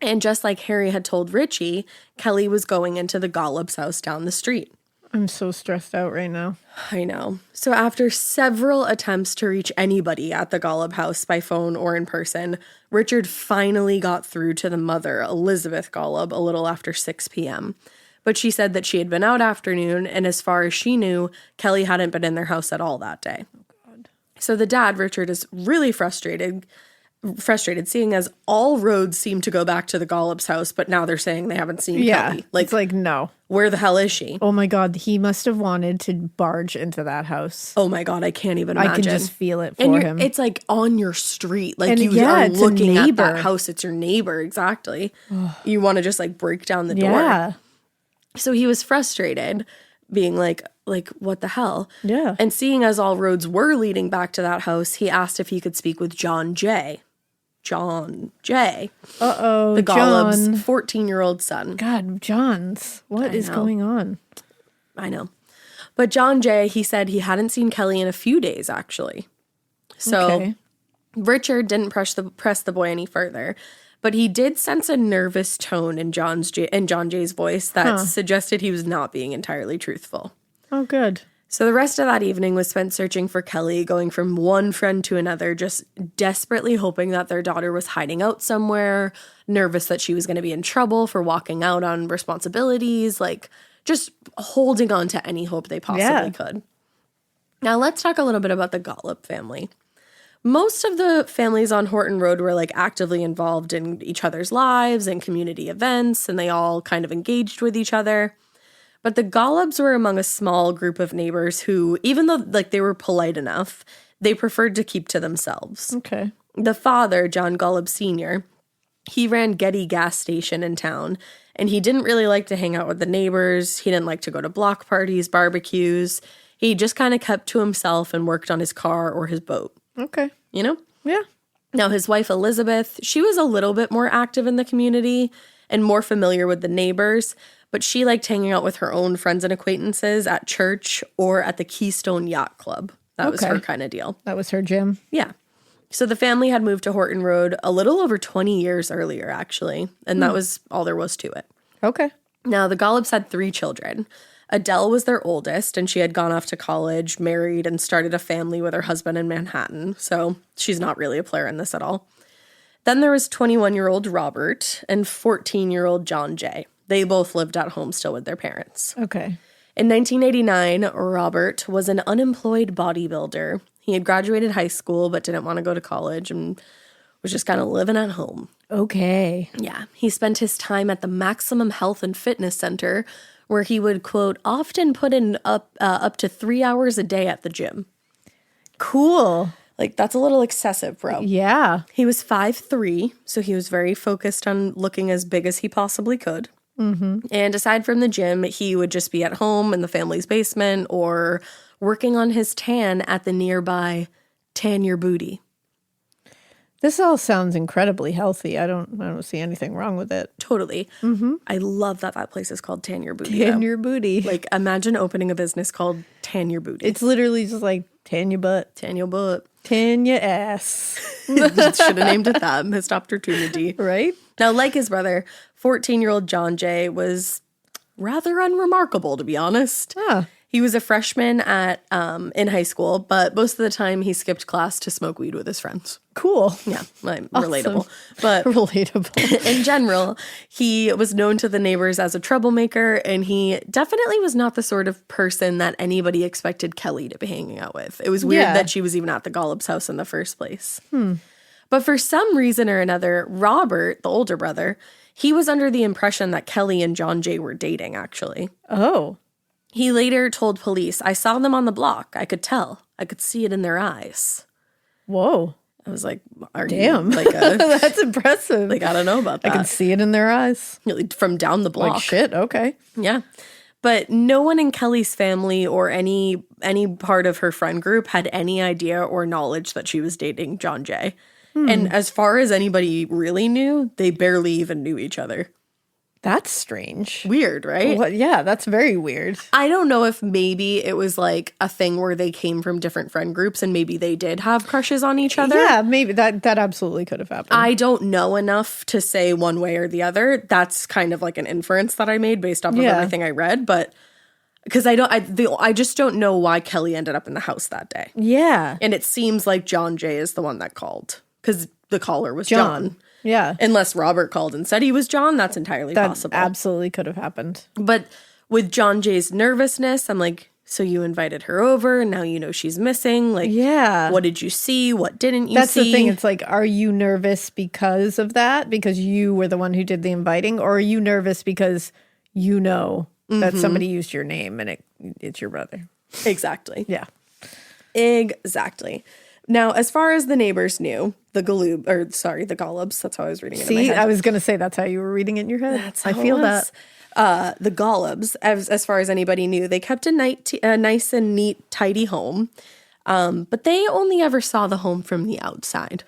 Speaker 1: And just like Harry had told Richie, Kelly was going into the Golub's house down the street.
Speaker 2: I'm so stressed out right now.
Speaker 1: I know. So after several attempts to reach anybody at the Golub house by phone or in person, Richard finally got through to the mother, Elizabeth Golub, a little after 6 p.m. But she said that she had been out afternoon, and as far as she knew, Kelly hadn't been in their house at all that day. Oh, God. So the dad, Richard, is really frustrated seeing as all roads seem to go back to the Golub's house, but now they're saying they haven't seen Kelly.
Speaker 2: It's like, no.
Speaker 1: Where the hell is she?
Speaker 2: Oh, my God. He must have wanted to barge into that house.
Speaker 1: Oh, my God. I can't even imagine.
Speaker 2: I can just feel it for him.
Speaker 1: It's like on your street. Like, you
Speaker 2: yeah,
Speaker 1: are
Speaker 2: it's
Speaker 1: looking at that house. It's your neighbor. Exactly. You want to just like break down the door.
Speaker 2: Yeah.
Speaker 1: So he was frustrated, being like, what the hell?
Speaker 2: Yeah.
Speaker 1: And seeing as all roads were leading back to that house, he asked if he could speak with John J.
Speaker 2: Uh-oh,
Speaker 1: the Golub's
Speaker 2: John.
Speaker 1: 14-year-old son.
Speaker 2: God, Johns. What is going on?
Speaker 1: I know. But John J., he said he hadn't seen Kelly in a few days, actually. So Richard didn't press the boy any further. But he did sense a nervous tone in John Jay's voice that suggested he was not being entirely truthful.
Speaker 2: Oh, good.
Speaker 1: So the rest of that evening was spent searching for Kelly, going from one friend to another, just desperately hoping that their daughter was hiding out somewhere, nervous that she was going to be in trouble for walking out on responsibilities, like just holding on to any hope they possibly could. Now let's talk a little bit about the Golub family. Most of the families on Horton Road were like actively involved in each other's lives and community events, and they all kind of engaged with each other. But the Golubs were among a small group of neighbors who, even though like they were polite enough, they preferred to keep to themselves.
Speaker 2: Okay.
Speaker 1: The father, John Golub Sr., he ran Getty gas station in town, and he didn't really like to hang out with the neighbors. He didn't like to go to block parties, barbecues. He just kind of kept to himself and worked on his car or his boat.
Speaker 2: Okay.
Speaker 1: You know?
Speaker 2: Yeah.
Speaker 1: Now, his wife, Elizabeth, she was a little bit more active in the community and more familiar with the neighbors, but she liked hanging out with her own friends and acquaintances at church or at the Keystone Yacht Club. That was her kind of deal.
Speaker 2: That was her gym.
Speaker 1: Yeah. So the family had moved to Horton Road a little over 20 years earlier, actually, and that was all there was to it.
Speaker 2: Okay.
Speaker 1: Now, the Golubs had 3 children. Adele was their oldest, and she had gone off to college, married, and started a family with her husband in Manhattan, so she's not really a player in this at all. Then there was 21-year-old Robert and 14-year-old John J. They both lived at home still with their parents.
Speaker 2: Okay.
Speaker 1: In 1989, Robert was an unemployed bodybuilder. He had graduated high school but didn't want to go to college and was just kind of living at home.
Speaker 2: Okay.
Speaker 1: Yeah. He spent his time at the Maximum Health and Fitness Center, where he would, quote, often put in up to 3 hours a day at the gym.
Speaker 2: Cool.
Speaker 1: Like, that's a little excessive, bro.
Speaker 2: Yeah.
Speaker 1: He was 5'3", so he was very focused on looking as big as he possibly could. Mm-hmm. And aside from the gym, he would just be at home in the family's basement or working on his tan at the nearby Tan Your Booty.
Speaker 2: This all sounds incredibly healthy. I don't see anything wrong with it.
Speaker 1: Totally. Mm-hmm. I love that place is called Tan Your Booty.
Speaker 2: Tan Your Booty.
Speaker 1: Like, imagine opening a business called Tan Your Booty.
Speaker 2: It's literally just like tan your butt.
Speaker 1: Tan your butt.
Speaker 2: Tan your ass.
Speaker 1: Should have named it that. Missed opportunity.
Speaker 2: Right?
Speaker 1: Now, like his brother, 14-year-old John J. was rather unremarkable, to be honest.
Speaker 2: Ah.
Speaker 1: He was a freshman in high school, but most of the time he skipped class to smoke weed with his friends.
Speaker 2: Cool.
Speaker 1: Yeah,
Speaker 2: Awesome.
Speaker 1: Relatable. But
Speaker 2: relatable.
Speaker 1: In general, he was known to the neighbors as a troublemaker, and he definitely was not the sort of person that anybody expected Kelly to be hanging out with. It was weird that she was even at the Golub's house in the first place. But for some reason or another, Robert, the older brother, he was under the impression that Kelly and John J. were dating, actually.
Speaker 2: Oh.
Speaker 1: He later told police, "I saw them on the block. I could tell. I could see it in their eyes."
Speaker 2: Whoa.
Speaker 1: I was like,
Speaker 2: damn. That's impressive.
Speaker 1: Like, I don't know about that.
Speaker 2: I can see it in their eyes.
Speaker 1: From down the block.
Speaker 2: Like, shit, okay.
Speaker 1: Yeah. But no one in Kelly's family or any part of her friend group had any idea or knowledge that she was dating John J. And as far as anybody really knew, they barely even knew each other.
Speaker 2: That's strange.
Speaker 1: Weird, right?
Speaker 2: What? Yeah, that's very weird.
Speaker 1: I don't know if maybe it was like a thing where they came from different friend groups and maybe they did have crushes on each other.
Speaker 2: Yeah, maybe that absolutely could have happened.
Speaker 1: I don't know enough to say one way or the other. That's kind of like an inference that I made based off of everything I read, but because I just don't know why Kelly ended up in the house that day.
Speaker 2: Yeah.
Speaker 1: And it seems like John Jay is the one that called because the caller was John.
Speaker 2: Yeah.
Speaker 1: Unless Robert called and said he was John, that's entirely possible.
Speaker 2: Absolutely could have happened.
Speaker 1: But with John Jay's nervousness, I'm like, so you invited her over and now you know she's missing. Like, what did you see? What didn't you see?
Speaker 2: That's the thing. It's like, are you nervous because of that? Because you were the one who did the inviting? Or are you nervous because you know that somebody used your name and it's your brother?
Speaker 1: Exactly.
Speaker 2: Yeah.
Speaker 1: Exactly. Now, as far as the neighbors knew, the Golubs, that's how I was reading it in my head.
Speaker 2: I was going to say that's how you were reading it in your head.
Speaker 1: That's how I feel that. The Golubs, as far as anybody knew, they kept a nice and neat, tidy home, but they only ever saw the home from the outside.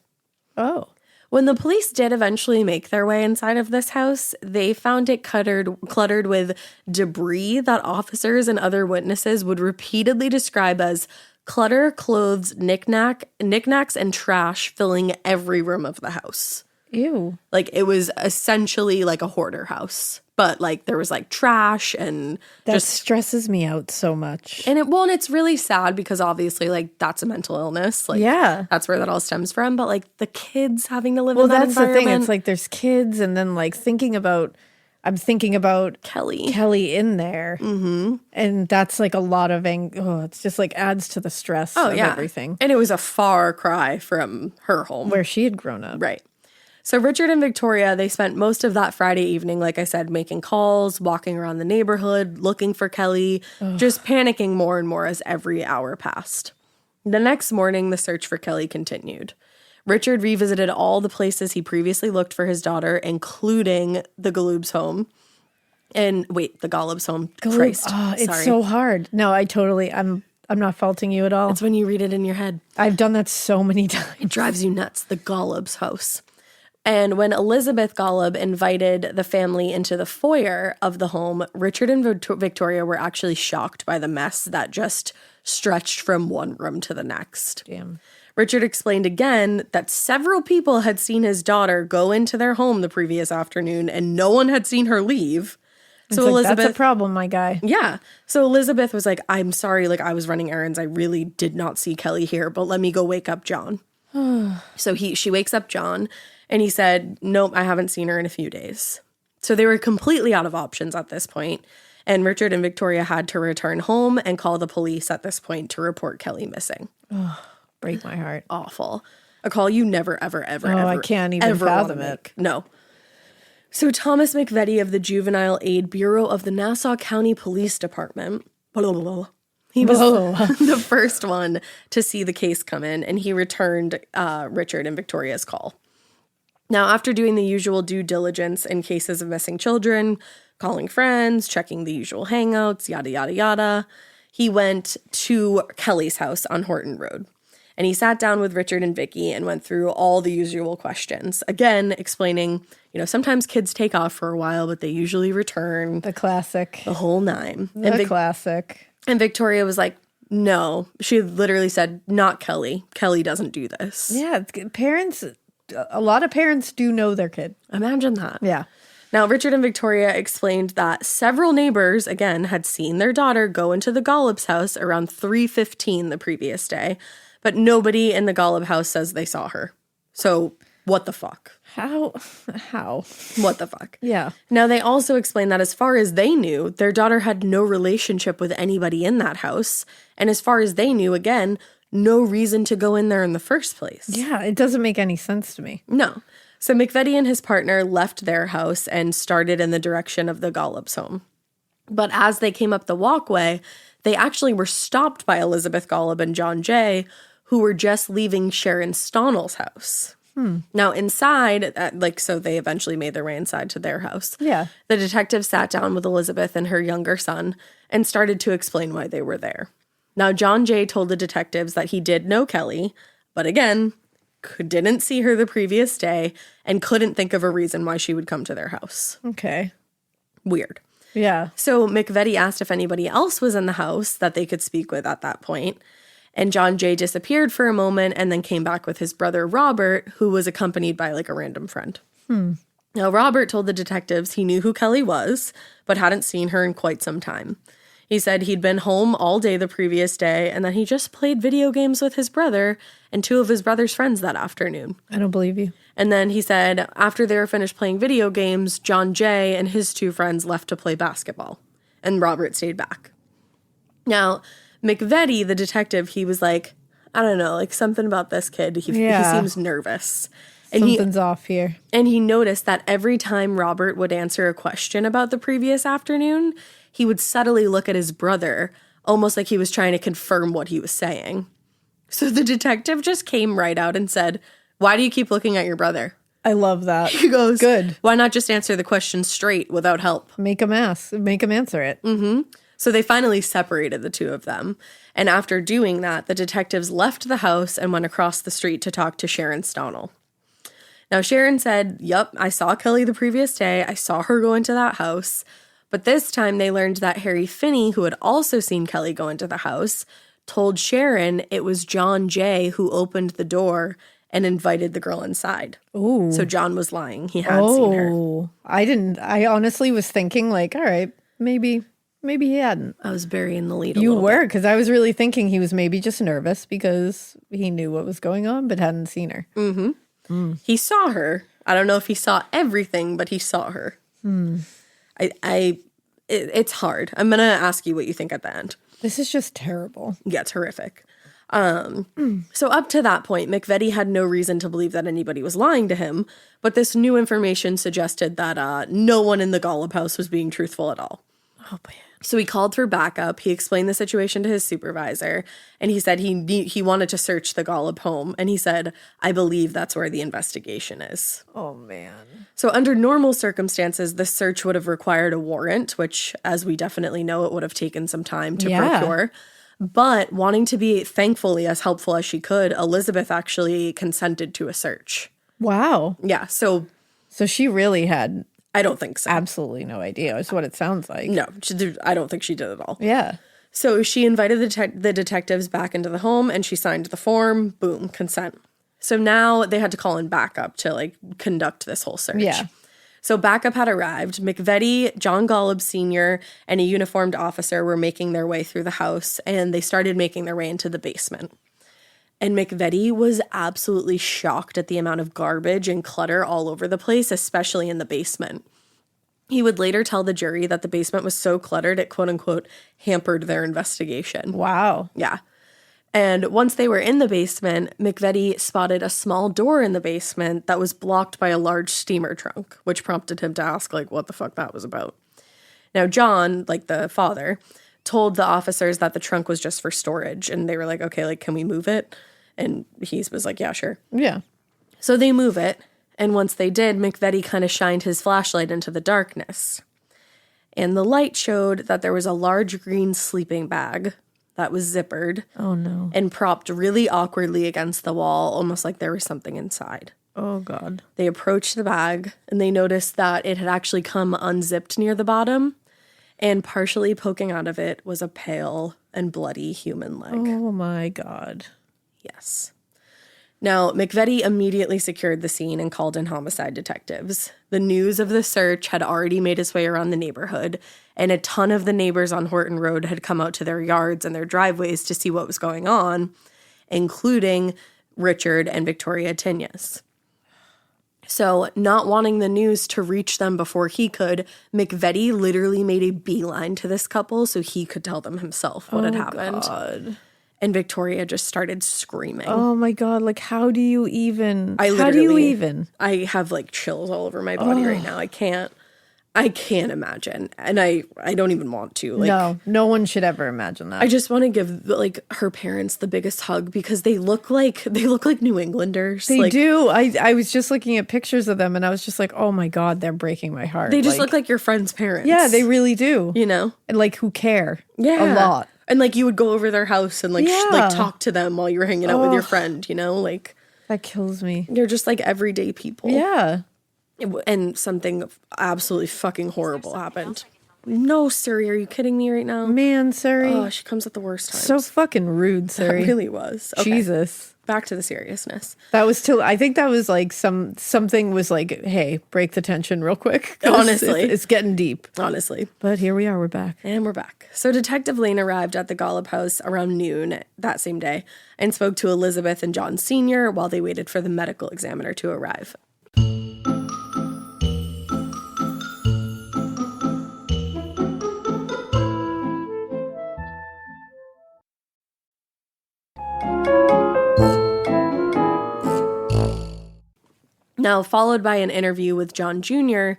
Speaker 2: Oh.
Speaker 1: When the police did eventually make their way inside of this house, they found it cluttered with debris that officers and other witnesses would repeatedly describe as clutter, clothes, knickknacks, and trash filling every room of the house.
Speaker 2: Ew.
Speaker 1: Like, it was essentially like a hoarder house. But, like, there was, like, trash and
Speaker 2: that stresses me out so much.
Speaker 1: And it's really sad because, obviously, like, that's a mental illness. Like, that's where that all stems from. But, like, the kids having to live in that environment. Well, that's the thing.
Speaker 2: It's like there's kids and then, like, I'm thinking about Kelly in there. Mm-hmm. And that's, like, a lot of it's just, like, adds to the stress of everything.
Speaker 1: And it was a far cry from her home.
Speaker 2: Where she had grown up.
Speaker 1: Right. So Richard and Victoria, they spent most of that Friday evening, like I said, making calls, walking around the neighborhood, looking for Kelly, just panicking more and more as every hour passed. The next morning, the search for Kelly continued. Richard revisited all the places he previously looked for his daughter, including the Golubs' home. The Golubs' home. Christ.
Speaker 2: Oh, it's so hard. No, I'm not faulting you at all.
Speaker 1: It's when you read it in your head.
Speaker 2: I've done that so many times.
Speaker 1: It drives you nuts. The Golubs' house. And when Elizabeth Golub invited the family into the foyer of the home, Richard and Victoria were actually shocked by the mess that just stretched from one room to the next.
Speaker 2: Damn.
Speaker 1: Richard explained again that several people had seen his daughter go into their home the previous afternoon and no one had seen her leave. So Elizabeth,
Speaker 2: that's a problem, my guy.
Speaker 1: Yeah. So Elizabeth was like, I'm sorry, like I was running errands. I really did not see Kelly here, but let me go wake up John. So she wakes up John and he said, nope, I haven't seen her in a few days. So they were completely out of options at this point, and Richard and Victoria had to return home and call the police at this point to report Kelly missing.
Speaker 2: Break my heart.
Speaker 1: Awful. A call you never, ever, ever, ever,
Speaker 2: I can't even fathom it.
Speaker 1: No. So Thomas McVetti of the Juvenile Aid Bureau of the Nassau County Police Department, he was the first one to see the case come in, and he returned Richard and Victoria's call. Now, after doing the usual due diligence in cases of missing children, calling friends, checking the usual hangouts, yada, yada, yada, he went to Kelly's house on Horton Road. And he sat down with Richard and Vicky and went through all the usual questions. Again, explaining, sometimes kids take off for a while, but they usually return.
Speaker 2: The classic.
Speaker 1: The whole nine.
Speaker 2: Classic.
Speaker 1: And Victoria was like, no. She literally said, not Kelly. Kelly doesn't do this.
Speaker 2: Yeah, a lot of parents do know their kid.
Speaker 1: Imagine that.
Speaker 2: Yeah.
Speaker 1: Now, Richard and Victoria explained that several neighbors, again, had seen their daughter go into the Golub's house around 3:15 the previous day, but nobody in the Golub house says they saw her. So, what the fuck?
Speaker 2: How?
Speaker 1: What the fuck?
Speaker 2: Yeah.
Speaker 1: Now, they also explained that as far as they knew, their daughter had no relationship with anybody in that house. And as far as they knew, again, no reason to go in there in the first place.
Speaker 2: Yeah, it doesn't make any sense to me.
Speaker 1: No. So McVetti and his partner left their house and started in the direction of the Golub's home. But as they came up the walkway, they actually were stopped by Elizabeth Golub and John Jay, who were just leaving Sharon Stonnell's house. Now inside, so they eventually made their way inside to their house.
Speaker 2: Yeah.
Speaker 1: The detective sat down with Elizabeth and her younger son and started to explain why they were there. Now, John Jay told the detectives that he did know Kelly, but again, didn't see her the previous day and couldn't think of a reason why she would come to their house.
Speaker 2: Okay.
Speaker 1: Weird.
Speaker 2: Yeah.
Speaker 1: So McVetti asked if anybody else was in the house that they could speak with at that point. And John Jay disappeared for a moment and then came back with his brother Robert, who was accompanied by like a random friend. Now, Robert told the detectives he knew who Kelly was, but hadn't seen her in quite some time. He said he'd been home all day the previous day and that he just played video games with his brother and two of his brother's friends that afternoon.
Speaker 2: I don't believe you.
Speaker 1: And then he said after they were finished playing video games, John Jay and his two friends left to play basketball, and Robert stayed back. Now, McVetti, the detective, he was like, I don't know, like something about this kid. He seems nervous. And
Speaker 2: Something's off here.
Speaker 1: And he noticed that every time Robert would answer a question about the previous afternoon, he would subtly look at his brother, almost like he was trying to confirm what he was saying. So the detective just came right out and said, why do you keep looking at your brother?
Speaker 2: I love that.
Speaker 1: He goes,
Speaker 2: good.
Speaker 1: Why not just answer the question straight without help?
Speaker 2: Make him answer it.
Speaker 1: Mm-hmm. So they finally separated the two of them. And after doing that, the detectives left the house and went across the street to talk to Sharon Stonnell. Now, Sharon said, yep, I saw Kelly the previous day. I saw her go into that house. But this time they learned that Harry Finney, who had also seen Kelly go into the house, told Sharon it was John Jay who opened the door and invited the girl inside.
Speaker 2: Ooh.
Speaker 1: So John was lying. He had seen her.
Speaker 2: I honestly was thinking like, all right, maybe he hadn't.
Speaker 1: I was burying the lead
Speaker 2: You were, because I was really thinking he was maybe just nervous because he knew what was going on but hadn't seen her.
Speaker 1: Mm-hmm. He saw her. I don't know if he saw everything, but he saw her. It's hard. I'm going to ask you what you think at the end.
Speaker 2: This is just terrible.
Speaker 1: Yeah, it's horrific. So up to that point, McVetti had no reason to believe that anybody was lying to him, but this new information suggested that no one in the Golub house was being truthful at all.
Speaker 2: Oh, man.
Speaker 1: So he called for backup. He explained the situation to his supervisor, and he said he wanted to search the Golub home, and he said, I believe that's where the investigation is.
Speaker 2: Oh, man.
Speaker 1: So under normal circumstances, the search would have required a warrant, which, as we definitely know, it would have taken some time to procure. But wanting to be, thankfully, as helpful as she could, Elizabeth actually consented to a search.
Speaker 2: Wow.
Speaker 1: Yeah, so
Speaker 2: she really had...
Speaker 1: I don't think so.
Speaker 2: Absolutely no idea. Is what it sounds like.
Speaker 1: No, I don't think she did at all.
Speaker 2: Yeah.
Speaker 1: So she invited the detectives back into the home and she signed the form. Boom, consent. So now they had to call in backup to like conduct this whole search.
Speaker 2: Yeah.
Speaker 1: So backup had arrived. McVetti, John Golub Sr., and a uniformed officer were making their way through the house, and they started making their way into the basement. And McVetti was absolutely shocked at the amount of garbage and clutter all over the place, especially in the basement. He would later tell the jury that the basement was so cluttered it, quote unquote, hampered their investigation.
Speaker 2: Wow.
Speaker 1: Yeah. And once they were in the basement, McVetti spotted a small door in the basement that was blocked by a large steamer trunk, which prompted him to ask, like, what the fuck that was about. Now, John, like the father, told the officers that the trunk was just for storage, and they were like, okay, like, can we move it? And he was like, yeah, sure.
Speaker 2: Yeah.
Speaker 1: So they move it, and once they did, McVetti kind of shined his flashlight into the darkness. And the light showed that there was a large green sleeping bag that was zippered.
Speaker 2: Oh, no.
Speaker 1: And propped really awkwardly against the wall, almost like there was something inside.
Speaker 2: Oh, God.
Speaker 1: They approached the bag, and they noticed that it had actually come unzipped near the bottom. And partially poking out of it was a pale and bloody human leg.
Speaker 2: Oh, my God.
Speaker 1: Yes. Now, McVetti immediately secured the scene and called in homicide detectives. The news of the search had already made its way around the neighborhood, and a ton of the neighbors on Horton Road had come out to their yards and their driveways to see what was going on, including Richard and Victoria Tinyas. So, not wanting the news to reach them before he could, McVetti literally made a beeline to this couple so he could tell them himself what had happened.
Speaker 2: God.
Speaker 1: And Victoria just started screaming.
Speaker 2: Oh, my God. Like, how do you even?
Speaker 1: I have, like, chills all over my body right now. I can't imagine. And I don't even want to. Like,
Speaker 2: no one should ever imagine that.
Speaker 1: I just want to give, like, her parents the biggest hug because they look like New Englanders.
Speaker 2: They do. I was just looking at pictures of them and I was just like, oh my God, they're breaking my heart.
Speaker 1: They just look like your friend's parents.
Speaker 2: Yeah, they really do.
Speaker 1: You know?
Speaker 2: And like who care.
Speaker 1: Yeah.
Speaker 2: A lot.
Speaker 1: And like you would go over their house and like like talk to them while you were hanging out with your friend, you know? Like
Speaker 2: that kills me.
Speaker 1: You're just like everyday people.
Speaker 2: Yeah.
Speaker 1: And something absolutely fucking horrible happened. No, Suri, are you kidding me right now?
Speaker 2: Man, Suri.
Speaker 1: Oh, she comes at the worst times.
Speaker 2: So fucking rude, Suri.
Speaker 1: It really was. Okay.
Speaker 2: Jesus.
Speaker 1: Back to the seriousness.
Speaker 2: That was I think that was like something was like, hey, break the tension real quick.
Speaker 1: Honestly.
Speaker 2: It's getting deep.
Speaker 1: Honestly.
Speaker 2: But here we are, we're back.
Speaker 1: And we're back. So Detective Lane arrived at the Golub house around noon that same day and spoke to Elizabeth and John Sr. while they waited for the medical examiner to arrive. Now, followed by an interview with John Jr.,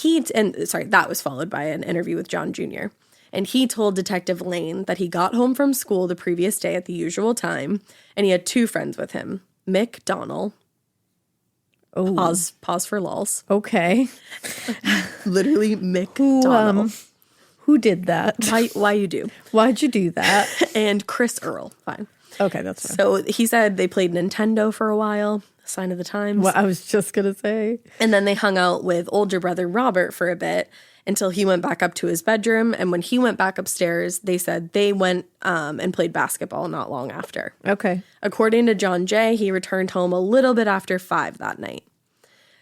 Speaker 1: that was followed by an interview with John Jr., and he told Detective Lane that he got home from school the previous day at the usual time, and he had two friends with him, Mick Donnell. Oh. Pause for lols.
Speaker 2: Okay.
Speaker 1: Literally Mick Donnell.
Speaker 2: Who did that?
Speaker 1: Why you do?
Speaker 2: Why'd you do that?
Speaker 1: And Chris Earl. Fine.
Speaker 2: Okay, that's fine.
Speaker 1: So he said they played Nintendo for a while, sign of the times.
Speaker 2: What I was just going to say.
Speaker 1: And then they hung out with older brother Robert for a bit until he went back up to his bedroom. And when he went back upstairs, they said they went and played basketball not long after.
Speaker 2: Okay.
Speaker 1: According to John Jay, he returned home a little bit after 5 that night.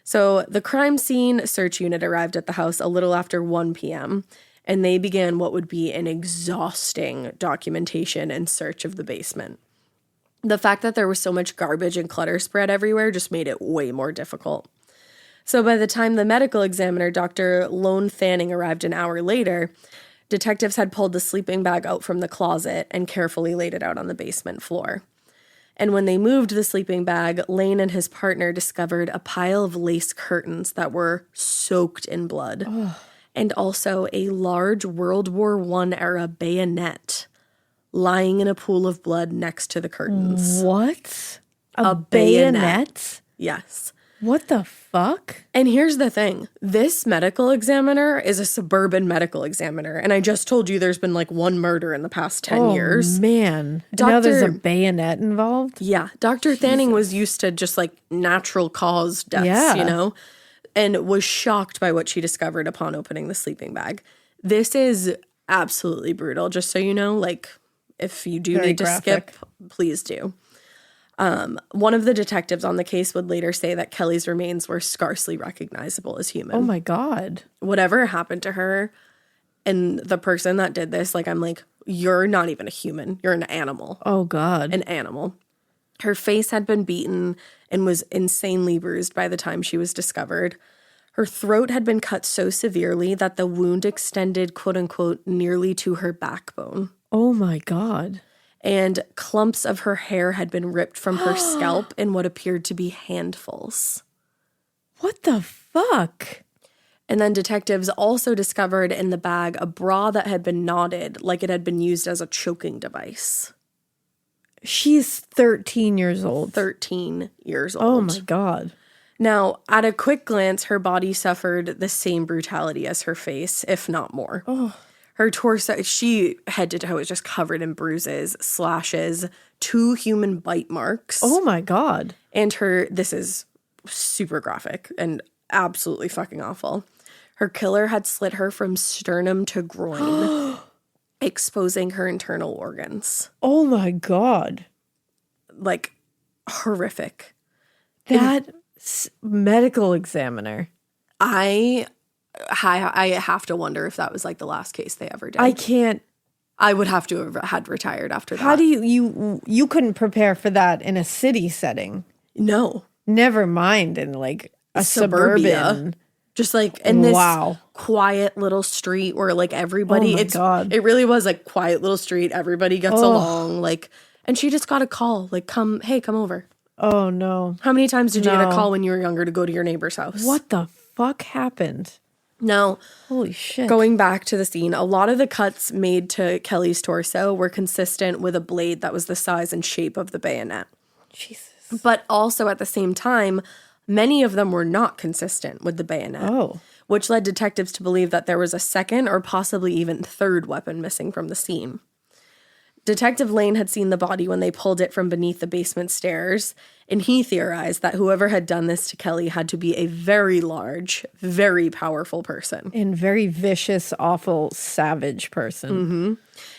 Speaker 1: So the crime scene search unit arrived at the house a little after 1 p.m., and they began what would be an exhausting documentation and search of the basement. The fact that there was so much garbage and clutter spread everywhere just made it way more difficult. So by the time the medical examiner, Dr. Lone Fanning, arrived an hour later, detectives had pulled the sleeping bag out from the closet and carefully laid it out on the basement floor. And when they moved the sleeping bag, Lane and his partner discovered a pile of lace curtains that were soaked in blood. Ugh. And also a large World War I era bayonet lying in a pool of blood next to the curtains.
Speaker 2: What? A bayonet?
Speaker 1: Yes.
Speaker 2: What the fuck?
Speaker 1: And here's the thing. This medical examiner is a suburban medical examiner. And I just told you there's been like one murder in the past 10 years.
Speaker 2: Oh, man. Now there's a bayonet involved?
Speaker 1: Yeah. Dr. Fanning was used to just like natural cause deaths, you know? And was shocked by what she discovered upon opening the sleeping bag. This is absolutely brutal, just so you know. Like, if you do need to skip, please do. One of the detectives on the case would later say that Kelly's remains were scarcely recognizable as human.
Speaker 2: Oh, my God.
Speaker 1: Whatever happened to her and the person that did this, like, I'm like, you're not even a human. You're an animal.
Speaker 2: Oh, God.
Speaker 1: An animal. Her face had been beaten and was insanely bruised by the time she was discovered. Her throat had been cut so severely that the wound extended, quote unquote, nearly to her backbone.
Speaker 2: Oh my God.
Speaker 1: And clumps of her hair had been ripped from her scalp in what appeared to be handfuls.
Speaker 2: What the fuck?
Speaker 1: And then detectives also discovered in the bag a bra that had been knotted like it had been used as a choking device.
Speaker 2: She's 13 years old.
Speaker 1: 13 years old.
Speaker 2: Oh my God.
Speaker 1: Now, at a quick glance, her body suffered the same brutality as her face, if not more.
Speaker 2: Oh.
Speaker 1: Her torso, she head to toe was just covered in bruises, slashes, 2 human bite marks.
Speaker 2: Oh my God.
Speaker 1: And this is super graphic and absolutely fucking awful. Her killer had slit her from sternum to groin, exposing her internal organs.
Speaker 2: Oh my God.
Speaker 1: Like, horrific.
Speaker 2: That medical examiner.
Speaker 1: I have to wonder if that was like the last case they ever did. I would have to have had retired after that.
Speaker 2: How do you couldn't prepare for that in a city setting?
Speaker 1: No.
Speaker 2: Never mind in like a suburban.
Speaker 1: Just like in this quiet little street where like everybody, it really was like quiet little street. Everybody gets along. Like, and she just got a call like, come over.
Speaker 2: Oh no.
Speaker 1: How many times did you get a call when you were younger to go to your neighbor's house?
Speaker 2: What the fuck happened?
Speaker 1: No.
Speaker 2: Holy shit.
Speaker 1: Going back to the scene, a lot of the cuts made to Kelly's torso were consistent with a blade that was the size and shape of the bayonet.
Speaker 2: Jesus.
Speaker 1: But also at the same time, many of them were not consistent with the bayonet, which led detectives to believe that there was a second or possibly even third weapon missing from the scene. Detective Lane had seen the body when they pulled it from beneath the basement stairs, and he theorized that whoever had done this to Kelly had to be a very large, very powerful person.
Speaker 2: And very vicious, awful, savage person.
Speaker 1: Mm-hmm.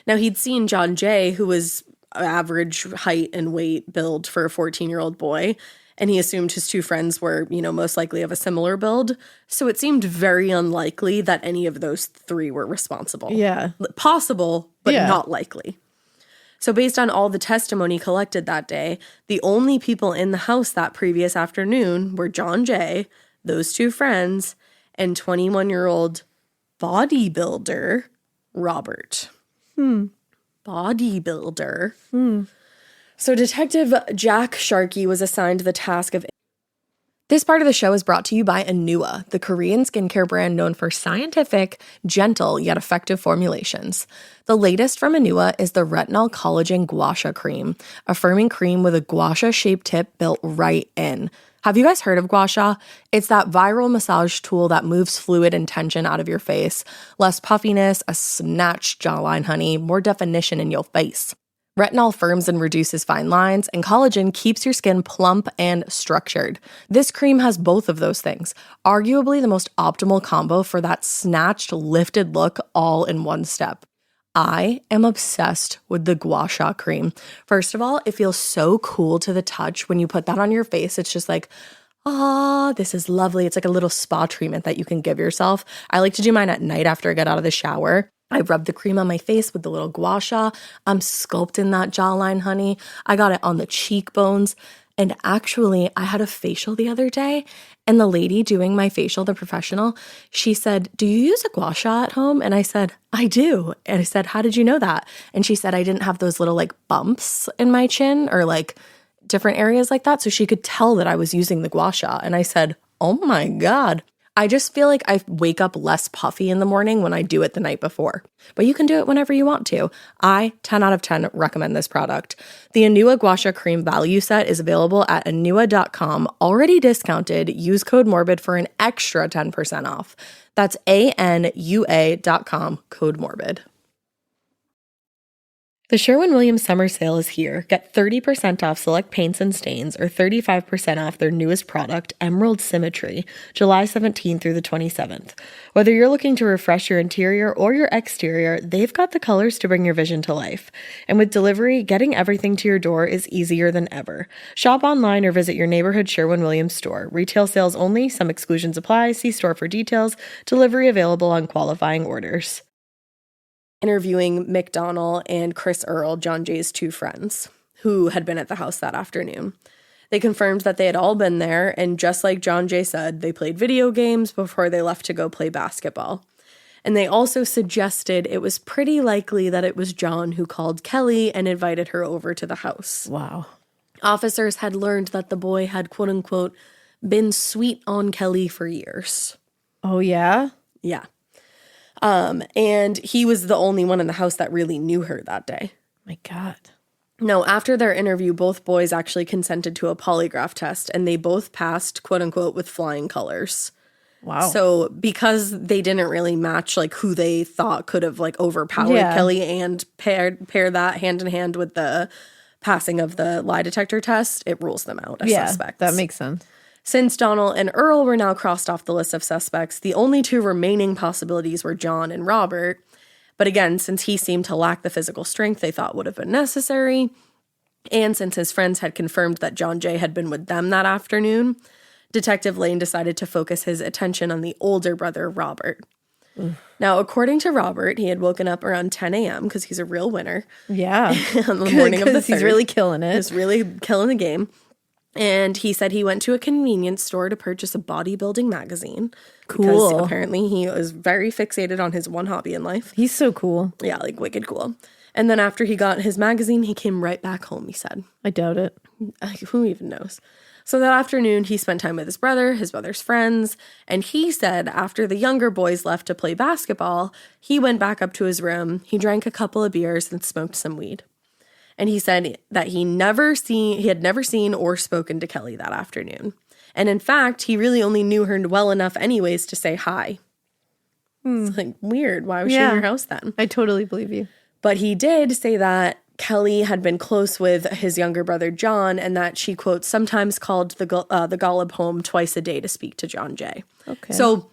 Speaker 1: Now, he'd seen John Jay, who was average height and weight build for a 14-year-old boy, and he assumed his two friends were, most likely of a similar build. So it seemed very unlikely that any of those three were responsible.
Speaker 2: Yeah.
Speaker 1: Possible, but not likely. So based on all the testimony collected that day, the only people in the house that previous afternoon were John Jay, those two friends, and 21-year-old bodybuilder Robert. Bodybuilder. So Detective Jack Sharkey was assigned the task of... This part of the show is brought to you by Anua, the Korean skincare brand known for scientific, gentle, yet effective formulations. The latest from Anua is the Retinol Collagen Gua Sha Cream, a firming cream with a gua sha-shaped tip built right in. Have you guys heard of gua sha? It's that viral massage tool that moves fluid and tension out of your face. Less puffiness, a snatched jawline, honey, more definition in your face. Retinol firms and reduces fine lines, and collagen keeps your skin plump and structured. This cream has both of those things, arguably the most optimal combo for that snatched, lifted look all in one step. I am obsessed with the Gua Sha cream. First of all, it feels so cool to the touch when you put that on your face. It's just like, this is lovely. It's like a little spa treatment that you can give yourself. I like to do mine at night after I get out of the shower. I rub the cream on my face with the little gua sha. I'm sculpting that jawline, honey. I got it on the cheekbones. And actually, I had a facial the other day, and the lady doing my facial, the professional, she said, "Do you use a gua sha at home?" And I said, "I do." And I said, "How did you know that?" And she said, "I didn't have those little bumps in my chin or different areas like that." So she could tell that I was using the gua sha. And I said, "Oh my God." I just feel like I wake up less puffy in the morning when I do it the night before. But you can do it whenever you want to. I, 10 out of 10, recommend this product. The Anua Gua Sha Cream Value Set is available at anua.com, already discounted. Use code MORBID for an extra 10% off. That's ANUA.com, code MORBID. The Sherwin-Williams summer sale is here. Get 30% off select paints and stains or 35% off their newest product, Emerald Symmetry, July 17th through the 27th. Whether you're looking to refresh your interior or your exterior, they've got the colors to bring your vision to life. And with delivery, getting everything to your door is easier than ever. Shop online or visit your neighborhood Sherwin-Williams store. Retail sales only. Some exclusions apply. See store for details. Delivery available on qualifying orders. Interviewing McDonnell and Chris Earl, John Jay's two friends, who had been at the house that afternoon. They confirmed that they had all been there, and just like John Jay said, they played video games before they left to go play basketball. And they also suggested it was pretty likely that it was John who called Kelly and invited her over to the house.
Speaker 2: Wow.
Speaker 1: Officers had learned that the boy had, quote-unquote, been sweet on Kelly for years.
Speaker 2: Oh, yeah?
Speaker 1: Yeah. And he was the only one in the house that really knew her that day.
Speaker 2: My God.
Speaker 1: No, after their interview, both boys actually consented to a polygraph test, and they both passed, quote unquote, with flying colors.
Speaker 2: Wow.
Speaker 1: So because they didn't really match who they thought could have overpowered Kelly and pair that hand in hand with the passing of the lie detector test, it rules them out as suspects.
Speaker 2: That makes sense.
Speaker 1: Since Donald and Earl were now crossed off the list of suspects, the only two remaining possibilities were John and Robert. But again, since he seemed to lack the physical strength they thought would have been necessary, and since his friends had confirmed that John Jay had been with them that afternoon, Detective Lane decided to focus his attention on the older brother, Robert. Now, according to Robert, he had woken up around 10 a.m. because he's a real winner.
Speaker 2: Yeah.
Speaker 1: On the morning of the 3rd.
Speaker 2: He's really killing it.
Speaker 1: He's really killing the game. And he said he went to a convenience store to purchase a bodybuilding magazine.
Speaker 2: Cool.
Speaker 1: Because apparently he was very fixated on his one hobby in life.
Speaker 2: He's so cool.
Speaker 1: Yeah, wicked cool. And then after he got his magazine, he came right back home, he said.
Speaker 2: I doubt it.
Speaker 1: Who even knows? So that afternoon, he spent time with his brother's friends, and he said after the younger boys left to play basketball, he went back up to his room, he drank a couple of beers, and smoked some weed. And he said that he had never seen or spoken to Kelly that afternoon. And in fact, he really only knew her well enough anyways to say hi. It's weird. Why was she in your house then?
Speaker 2: I totally believe you.
Speaker 1: But he did say that Kelly had been close with his younger brother, John, and that she, quote, sometimes called the Golub home twice a day to speak to John Jay.
Speaker 2: Okay.
Speaker 1: So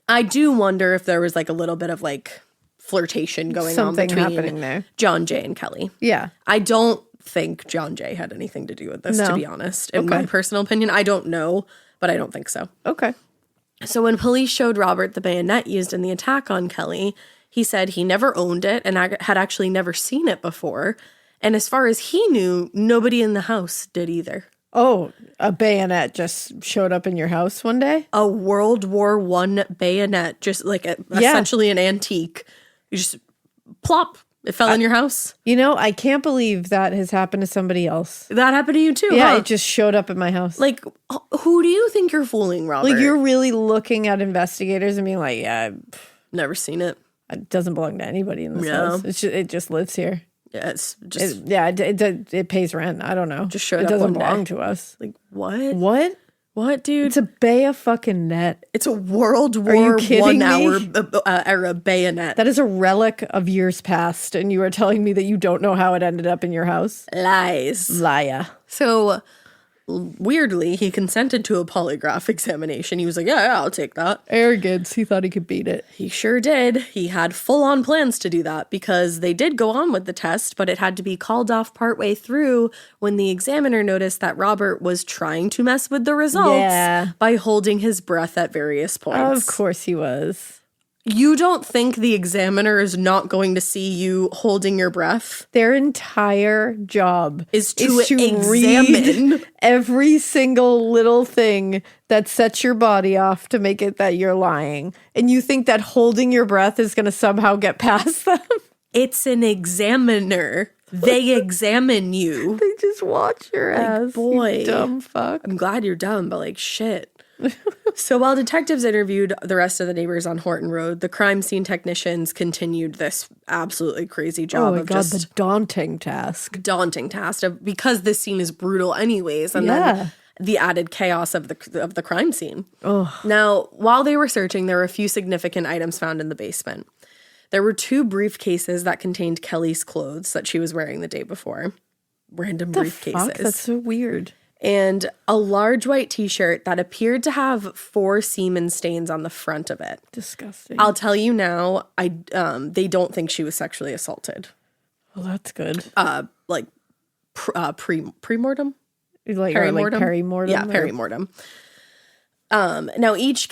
Speaker 1: I do wonder if there was like a little bit of like flirtation going
Speaker 2: Something
Speaker 1: on between
Speaker 2: happening there.
Speaker 1: John Jay and Kelly.
Speaker 2: Yeah.
Speaker 1: I don't think John Jay had anything to do with this, to be honest. In my personal opinion, I don't know, but I don't think so.
Speaker 2: Okay.
Speaker 1: So when police showed Robert the bayonet used in the attack on Kelly, he said he never owned it and had actually never seen it before. And as far as he knew, nobody in the house did either.
Speaker 2: Oh, a bayonet just showed up in your house one day?
Speaker 1: A World War I bayonet, just like essentially an antique. You just plop, it fell in your house.
Speaker 2: You know, I can't believe that has happened to somebody else.
Speaker 1: That happened to you too,
Speaker 2: Yeah,
Speaker 1: huh?
Speaker 2: it just showed up at my house.
Speaker 1: Like, who do you think you're fooling, Robert?
Speaker 2: Like, you're really looking at investigators and being like, yeah,
Speaker 1: Never seen it.
Speaker 2: it doesn't belong to anybody in this house. It just lives here.
Speaker 1: Yeah, it's just
Speaker 2: It pays rent. I don't know.
Speaker 1: Just showed
Speaker 2: it
Speaker 1: up
Speaker 2: doesn't
Speaker 1: one
Speaker 2: belong
Speaker 1: day.
Speaker 2: to us.
Speaker 1: like, what?
Speaker 2: What?
Speaker 1: What, dude?
Speaker 2: It's a fucking net.
Speaker 1: It's a World War
Speaker 2: you kidding
Speaker 1: I
Speaker 2: me?
Speaker 1: era bayonet.
Speaker 2: That is a relic of years past, and you are telling me that you don't know how it ended up in your house?
Speaker 1: Lies.
Speaker 2: Liar.
Speaker 1: So, weirdly, he consented to a polygraph examination. He was like, yeah, I'll take that.
Speaker 2: Arrogance. He thought he could beat it.
Speaker 1: He sure did. He had full-on plans to do that because they did go on with the test, but it had to be called off partway through when the examiner noticed that Robert was trying to mess with the results by holding his breath at various points.
Speaker 2: Of course he was.
Speaker 1: You don't think the examiner is not going to see you holding your breath?
Speaker 2: Their entire job
Speaker 1: Is to examine
Speaker 2: read every single little thing that sets your body off to make it that you're lying. And you think that holding your breath is going to somehow get past them?
Speaker 1: It's an examiner. They examine you.
Speaker 2: They just watch your ass.
Speaker 1: Boy.
Speaker 2: You dumb fuck.
Speaker 1: I'm glad you're dumb, but like shit. So while detectives interviewed the rest of the neighbors on Horton Road, the crime scene technicians continued this absolutely crazy job
Speaker 2: Oh my
Speaker 1: of
Speaker 2: God,
Speaker 1: just
Speaker 2: the daunting task.
Speaker 1: because this scene is brutal anyways, and then the added chaos of the crime scene.
Speaker 2: Oh.
Speaker 1: Now, while they were searching, there were a few significant items found in the basement. There were 2 briefcases that contained Kelly's clothes that she was wearing the day before. Random briefcases.
Speaker 2: Fuck? That's so weird.
Speaker 1: And a large white t-shirt that appeared to have 4 semen stains on the front of it.
Speaker 2: Disgusting.
Speaker 1: I'll tell you now, they don't think she was sexually assaulted.
Speaker 2: Well, that's good.
Speaker 1: Pre-mortem?
Speaker 2: Like
Speaker 1: Perimortem?
Speaker 2: perimortem?
Speaker 1: Yeah, perimortem. Now each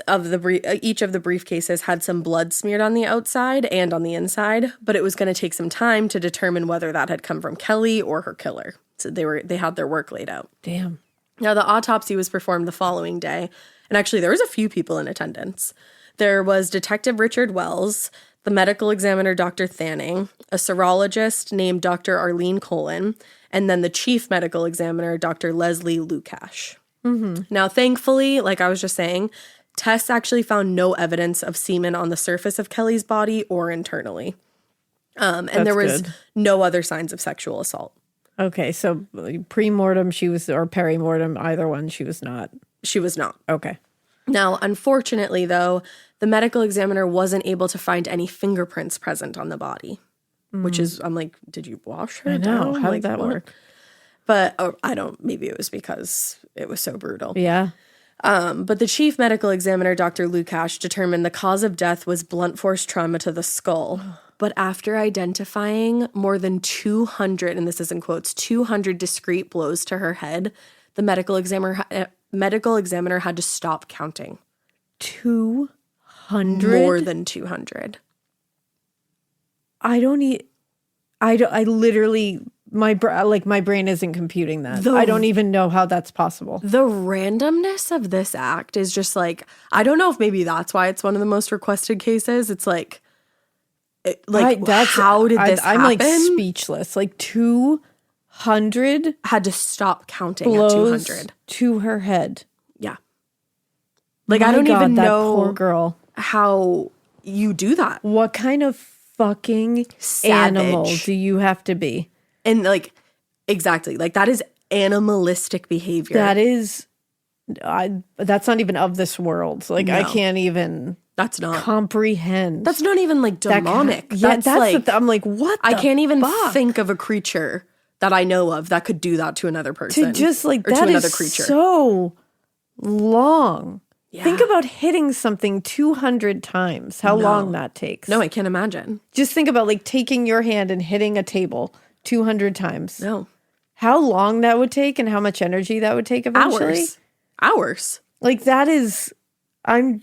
Speaker 1: of the briefcases had some blood smeared on the outside and on the inside, but it was going to take some time to determine whether that had come from Kelly or her killer. So they had their work laid out.
Speaker 2: Damn.
Speaker 1: Now the autopsy was performed the following day, and actually there was a few people in attendance. There was Detective Richard Wells, the medical examiner Dr. Thanning, a serologist named Dr. Arlene Colin, and then the chief medical examiner Dr. Leslie Lukash. Mm-hmm. Now, thankfully, like I was just saying, tests actually found no evidence of semen on the surface of Kelly's body or internally. And there was no other signs of sexual assault.
Speaker 2: Okay, so pre-mortem she was, or perimortem, either one, she was not.
Speaker 1: She was not.
Speaker 2: Okay.
Speaker 1: Now, unfortunately, though, the medical examiner wasn't able to find any fingerprints present on the body, which is, I'm like, did you wash her?
Speaker 2: I know.
Speaker 1: down?
Speaker 2: How
Speaker 1: Like,
Speaker 2: did that
Speaker 1: what?
Speaker 2: work?
Speaker 1: But I don't, maybe it was because it was so brutal.
Speaker 2: Yeah.
Speaker 1: But the chief medical examiner, Dr. Lukash, determined the cause of death was blunt force trauma to the skull. But after identifying more than 200, and this is in quotes, 200 discrete blows to her head, the medical examiner had to stop counting.
Speaker 2: 200?
Speaker 1: More than 200.
Speaker 2: I literally, my brain isn't computing that. I don't even know how that's possible.
Speaker 1: The randomness of this act is just like, I don't know if maybe that's why it's one of the most requested cases. It's like, how did this happen?
Speaker 2: I'm like speechless. Like 200
Speaker 1: had to stop counting
Speaker 2: blows
Speaker 1: at 200
Speaker 2: to her head.
Speaker 1: Yeah. Like,
Speaker 2: My
Speaker 1: I don't
Speaker 2: God,
Speaker 1: even
Speaker 2: that
Speaker 1: know
Speaker 2: poor girl.
Speaker 1: how you do that.
Speaker 2: What kind of fucking animal do you have to be?
Speaker 1: And like, exactly. Like, that is animalistic behavior.
Speaker 2: That is, that's not even of this world. Like,
Speaker 1: No.
Speaker 2: I can't even.
Speaker 3: That's not.
Speaker 2: comprehend.
Speaker 3: That's not even like demonic. That's like,
Speaker 2: I'm like, what the
Speaker 3: I can't even
Speaker 2: fuck?
Speaker 3: think of a creature that I know of that could do that to another person.
Speaker 2: To just like,
Speaker 3: or
Speaker 2: that
Speaker 3: to another
Speaker 2: is
Speaker 3: creature.
Speaker 2: so long.
Speaker 3: Yeah.
Speaker 2: Think about hitting something 200 times, how long that takes.
Speaker 3: No, I can't imagine.
Speaker 2: Just think about like taking your hand and hitting a table 200 times.
Speaker 3: No.
Speaker 2: How long that would take and how much energy that would take eventually.
Speaker 3: Hours.
Speaker 2: Like that is, I'm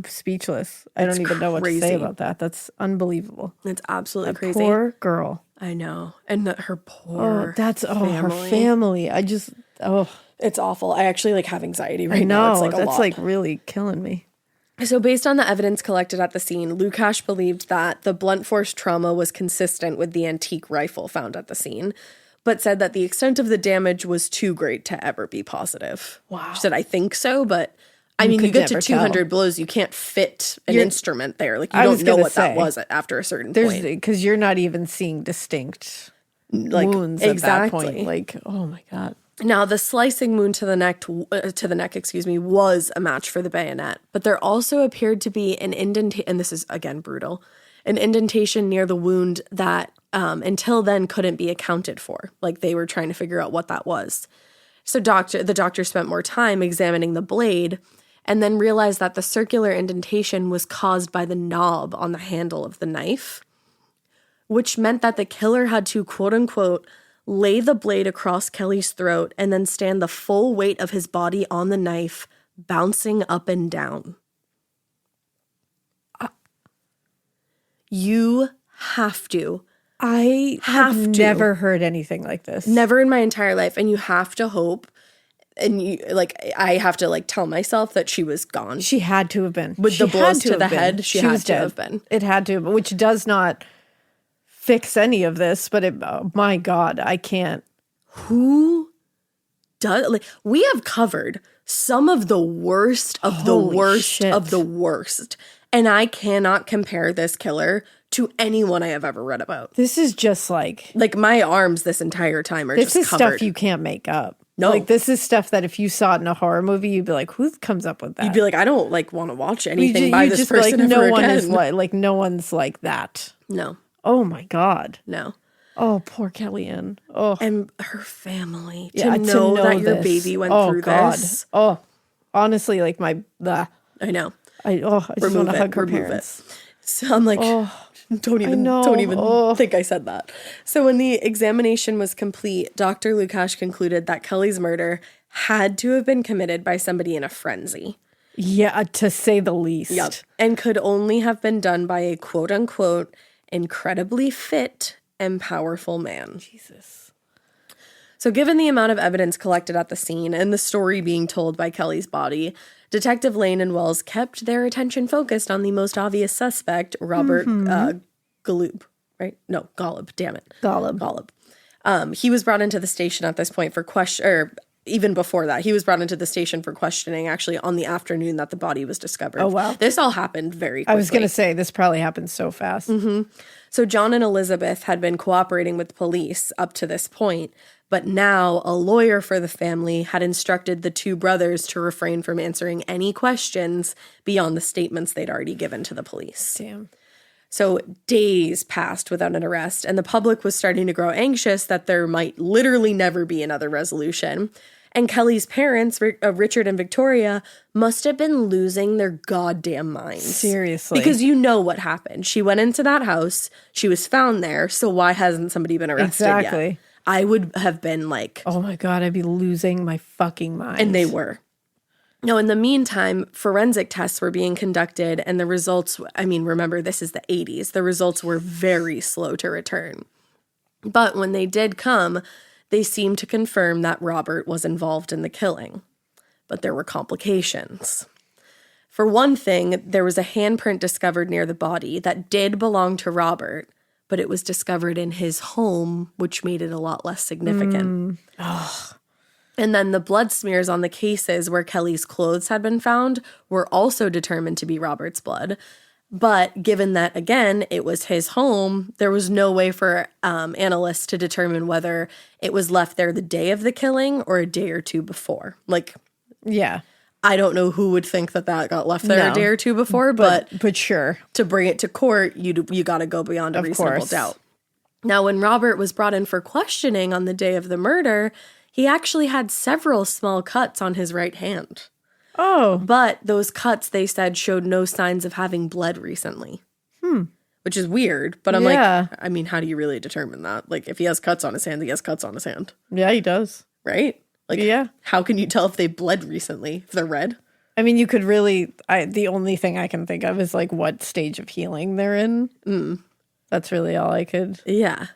Speaker 2: speechless. I don't even know what to say
Speaker 3: crazy.
Speaker 2: about that. That's unbelievable.
Speaker 3: It's absolutely crazy.
Speaker 2: Poor girl.
Speaker 3: I know. And her poor
Speaker 2: Her family. I just,
Speaker 3: It's awful. I actually like have anxiety right
Speaker 2: I know.
Speaker 3: now. It's like a
Speaker 2: That's
Speaker 3: lot.
Speaker 2: like really killing me.
Speaker 3: So based on the evidence collected at the scene, Lukash believed that the blunt force trauma was consistent with the antique rifle found at the scene, but said that the extent of the damage was too great to ever be positive.
Speaker 2: Wow.
Speaker 3: She said, I think so, but I mean, you
Speaker 2: could
Speaker 3: get to
Speaker 2: never
Speaker 3: 200
Speaker 2: tell.
Speaker 3: blows, you can't fit an instrument there. Like, you
Speaker 2: I
Speaker 3: don't
Speaker 2: was
Speaker 3: know
Speaker 2: gonna
Speaker 3: what that
Speaker 2: say,
Speaker 3: was after a certain
Speaker 2: There's
Speaker 3: point.
Speaker 2: because you're not even seeing distinct
Speaker 3: Like,
Speaker 2: wounds at that
Speaker 3: exactly.
Speaker 2: point. Like, oh my God.
Speaker 3: Now, the slicing wound to the neck, was a match for the bayonet, but there also appeared to be an indentation, and this is, again, brutal, an indentation near the wound that until then couldn't be accounted for. Like, they were trying to figure out what that was. So the doctor spent more time examining the blade and then realized that the circular indentation was caused by the knob on the handle of the knife, which meant that the killer had to, quote unquote, lay the blade across Kelly's throat and then stand the full weight of his body on the knife, bouncing up and down. You have to.
Speaker 2: I have never heard anything like this.
Speaker 3: Never in my entire life. And you have to hope, and you like, I have to like tell myself that she was gone.
Speaker 2: She had to have been.
Speaker 3: With
Speaker 2: She
Speaker 3: the
Speaker 2: had
Speaker 3: blows to
Speaker 2: have
Speaker 3: the
Speaker 2: been.
Speaker 3: head, she had
Speaker 2: was
Speaker 3: to
Speaker 2: dead.
Speaker 3: have been.
Speaker 2: It had to, which does not fix any of this, but my God, I can't.
Speaker 3: Who does, like, we have covered some of the worst of the
Speaker 2: Holy
Speaker 3: worst
Speaker 2: shit.
Speaker 3: of the worst. And I cannot compare this killer to anyone I have ever read about.
Speaker 2: This is just like
Speaker 3: My arms this entire time are
Speaker 2: this
Speaker 3: just
Speaker 2: is
Speaker 3: covered.
Speaker 2: stuff you can't make up.
Speaker 3: No.
Speaker 2: Like this is stuff that if you saw it in a horror movie, you'd be like, who comes up with that?
Speaker 3: You'd be like, I don't want to watch anything
Speaker 2: You'd
Speaker 3: by this
Speaker 2: just be
Speaker 3: person
Speaker 2: like,
Speaker 3: ever
Speaker 2: no one
Speaker 3: again.
Speaker 2: is no one's like that.
Speaker 3: No,
Speaker 2: Oh my God.
Speaker 3: no.
Speaker 2: Oh, poor Kellyanne. Oh,
Speaker 3: And her family,
Speaker 2: yeah,
Speaker 3: to know that your
Speaker 2: this.
Speaker 3: baby went
Speaker 2: Oh,
Speaker 3: through
Speaker 2: God.
Speaker 3: this.
Speaker 2: Oh, honestly, like I
Speaker 3: know.
Speaker 2: just want to hug her parents.
Speaker 3: So I'm like, don't even think I said that. So when the examination was complete, Dr. Lukash concluded that Kelly's murder had to have been committed by somebody in a frenzy.
Speaker 2: Yeah, to say the least.
Speaker 3: Yep. And could only have been done by a quote unquote incredibly fit and powerful man.
Speaker 2: Jesus.
Speaker 3: So given the amount of evidence collected at the scene and the story being told by Kelly's body, Detective Lane and Wells kept their attention focused on the most obvious suspect, Robert Golub, right? No, Golub, damn it. Golub. He was brought into the station at this point for even before that, he was brought into the station for questioning actually on the afternoon that the body was discovered.
Speaker 2: Oh, wow.
Speaker 3: This all happened very quickly.
Speaker 2: I was going to say, this probably happened so fast.
Speaker 3: Mm-hmm. So John and Elizabeth had been cooperating with police up to this point, but now a lawyer for the family had instructed the two brothers to refrain from answering any questions beyond the statements they'd already given to the police.
Speaker 2: Damn.
Speaker 3: So days passed without an arrest, and the public was starting to grow anxious that there might literally never be another resolution. And Kelly's parents, Richard and Victoria, must have been losing their goddamn minds.
Speaker 2: Seriously.
Speaker 3: Because you know what happened. She went into that house. She was found there. So why hasn't somebody been arrested
Speaker 2: Exactly.
Speaker 3: yet? I would have been like...
Speaker 2: Oh my God, I'd be losing my fucking mind.
Speaker 3: And they were. No, in the meantime, forensic tests were being conducted, and the results, I mean, remember, this is the 80s. The results were very slow to return. But when they did come, they seemed to confirm that Robert was involved in the killing. But there were complications. For one thing, there was a handprint discovered near the body that did belong to Robert, but it was discovered in his home, which made it a lot less significant. And then the blood smears on the cases where Kelly's clothes had been found were also determined to be Robert's blood. But given that, again, it was his home, there was no way for analysts to determine whether it was left there the day of the killing or a day or two before. Like,
Speaker 2: Yeah.
Speaker 3: I don't know who would think that got left there
Speaker 2: No.
Speaker 3: a day or two before, but
Speaker 2: sure.
Speaker 3: to bring it to court, you got to go beyond a reasonable
Speaker 2: course.
Speaker 3: doubt. Now, when Robert was brought in for questioning on the day of the murder, he actually had several small cuts on his right hand.
Speaker 2: Oh.
Speaker 3: But those cuts, they said, showed no signs of having bled recently. Which is weird, but I'm
Speaker 2: Yeah.
Speaker 3: like, I mean, how do you really determine that? Like, if he has cuts on his hand, he has cuts on his hand,
Speaker 2: Yeah, he does.
Speaker 3: right? Like,
Speaker 2: Yeah.
Speaker 3: how can you tell if they bled recently, if they're red?
Speaker 2: I mean, you could really, the only thing I can think of is like what stage of healing they're in. That's really all I could
Speaker 3: Yeah.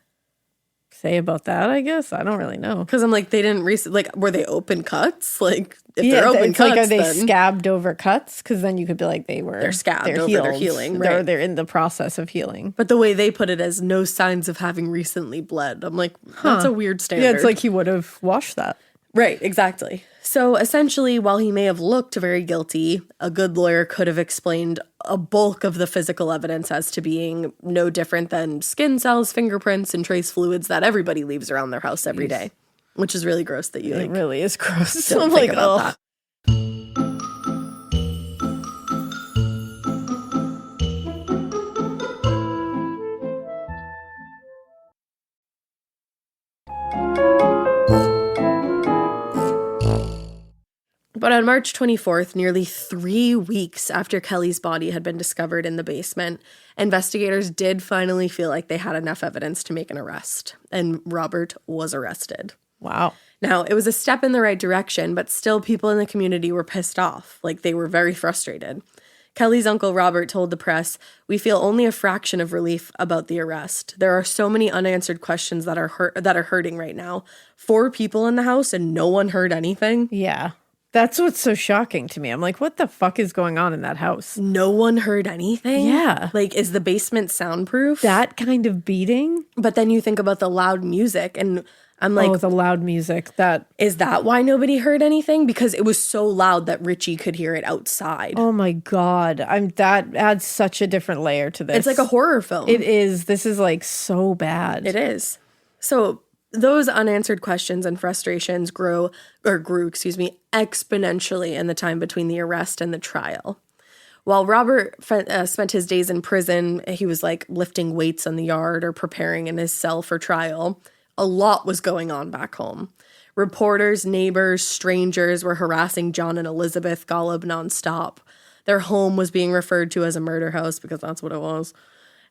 Speaker 2: say about that, I guess. I don't really know.
Speaker 3: Because I'm like, they didn't like, were they open cuts? Like, if they're open
Speaker 2: it's
Speaker 3: cuts,
Speaker 2: like, are they
Speaker 3: then
Speaker 2: scabbed over cuts? Because then you could be like, they're
Speaker 3: scabbed over,
Speaker 2: healed.
Speaker 3: they're healing,
Speaker 2: They're,
Speaker 3: right.
Speaker 2: they're in the process of healing.
Speaker 3: But the way they put it as no signs of having recently bled. I'm like, that's a weird standard.
Speaker 2: Yeah, it's like he would have washed that.
Speaker 3: Right, exactly. So essentially, while he may have looked very guilty, a good lawyer could have explained a bulk of the physical evidence as to being no different than skin cells, fingerprints, and trace fluids that everybody leaves around their house every day, which is really gross that you
Speaker 2: It
Speaker 3: like
Speaker 2: really is gross.
Speaker 3: don't
Speaker 2: I'm
Speaker 3: think
Speaker 2: like,
Speaker 3: about
Speaker 2: oh.
Speaker 3: that. But on March 24th, nearly 3 weeks after Kelly's body had been discovered in the basement, investigators did finally feel like they had enough evidence to make an arrest, and Robert was arrested.
Speaker 2: Wow.
Speaker 3: Now, it was a step in the right direction, but still people in the community were pissed off. Like, they were very frustrated. Kelly's uncle Robert told the press, "We feel only a fraction of relief about the arrest. There are so many unanswered questions that are hurting right now. 4 people in the house and no one heard anything."
Speaker 2: Yeah. That's what's so shocking to me. I'm like, what the fuck is going on in that house?
Speaker 3: No one heard anything?
Speaker 2: Yeah.
Speaker 3: Like, is the basement soundproof?
Speaker 2: That kind of beating?
Speaker 3: But then you think about the loud music, and I'm like,
Speaker 2: The loud music.
Speaker 3: is that why nobody heard anything? Because it was so loud that Richie could hear it outside.
Speaker 2: Oh my God. That adds such a different layer to this.
Speaker 3: It's like a horror film.
Speaker 2: It is. This is like so bad.
Speaker 3: It is. So those unanswered questions and frustrations grew, exponentially in the time between the arrest and the trial. While Robert spent his days in prison, he was like lifting weights in the yard or preparing in his cell for trial. A lot was going on back home. Reporters, neighbors, strangers were harassing John and Elizabeth Golub nonstop. Their home was being referred to as a murder house because that's what it was.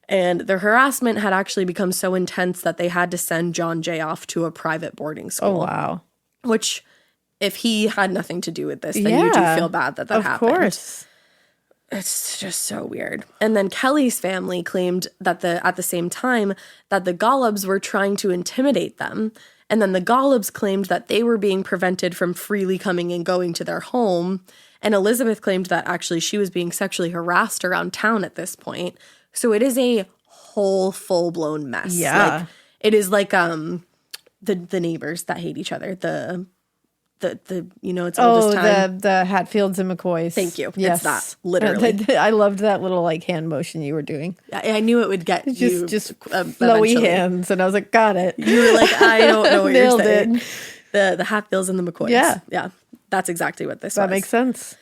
Speaker 3: And their harassment had actually become so intense that they had to send John Jay off to a private boarding school.
Speaker 2: Oh, wow.
Speaker 3: Which, if he had nothing to do with this, then you do feel bad that happened.
Speaker 2: Of course.
Speaker 3: It's just so weird. And then Kelly's family claimed that at the same time that the Golubs were trying to intimidate them. And then the Golubs claimed that they were being prevented from freely coming and going to their home. And Elizabeth claimed that actually she was being sexually harassed around town at this point. So it is a whole full-blown mess.
Speaker 2: Yeah.
Speaker 3: Like, it is like the neighbors that hate each other. The it's all this time.
Speaker 2: the Hatfields and McCoys.
Speaker 3: Thank you.
Speaker 2: Yes.
Speaker 3: It's that, literally.
Speaker 2: I loved that little like hand motion you were doing.
Speaker 3: I knew it would get you
Speaker 2: Just flowy
Speaker 3: eventually.
Speaker 2: hands, and I was like, got it.
Speaker 3: You were like, I don't know what you're
Speaker 2: Nailed
Speaker 3: saying.
Speaker 2: it.
Speaker 3: The Hatfields and the McCoys.
Speaker 2: Yeah.
Speaker 3: That's exactly what this
Speaker 2: That
Speaker 3: was.
Speaker 2: makes sense.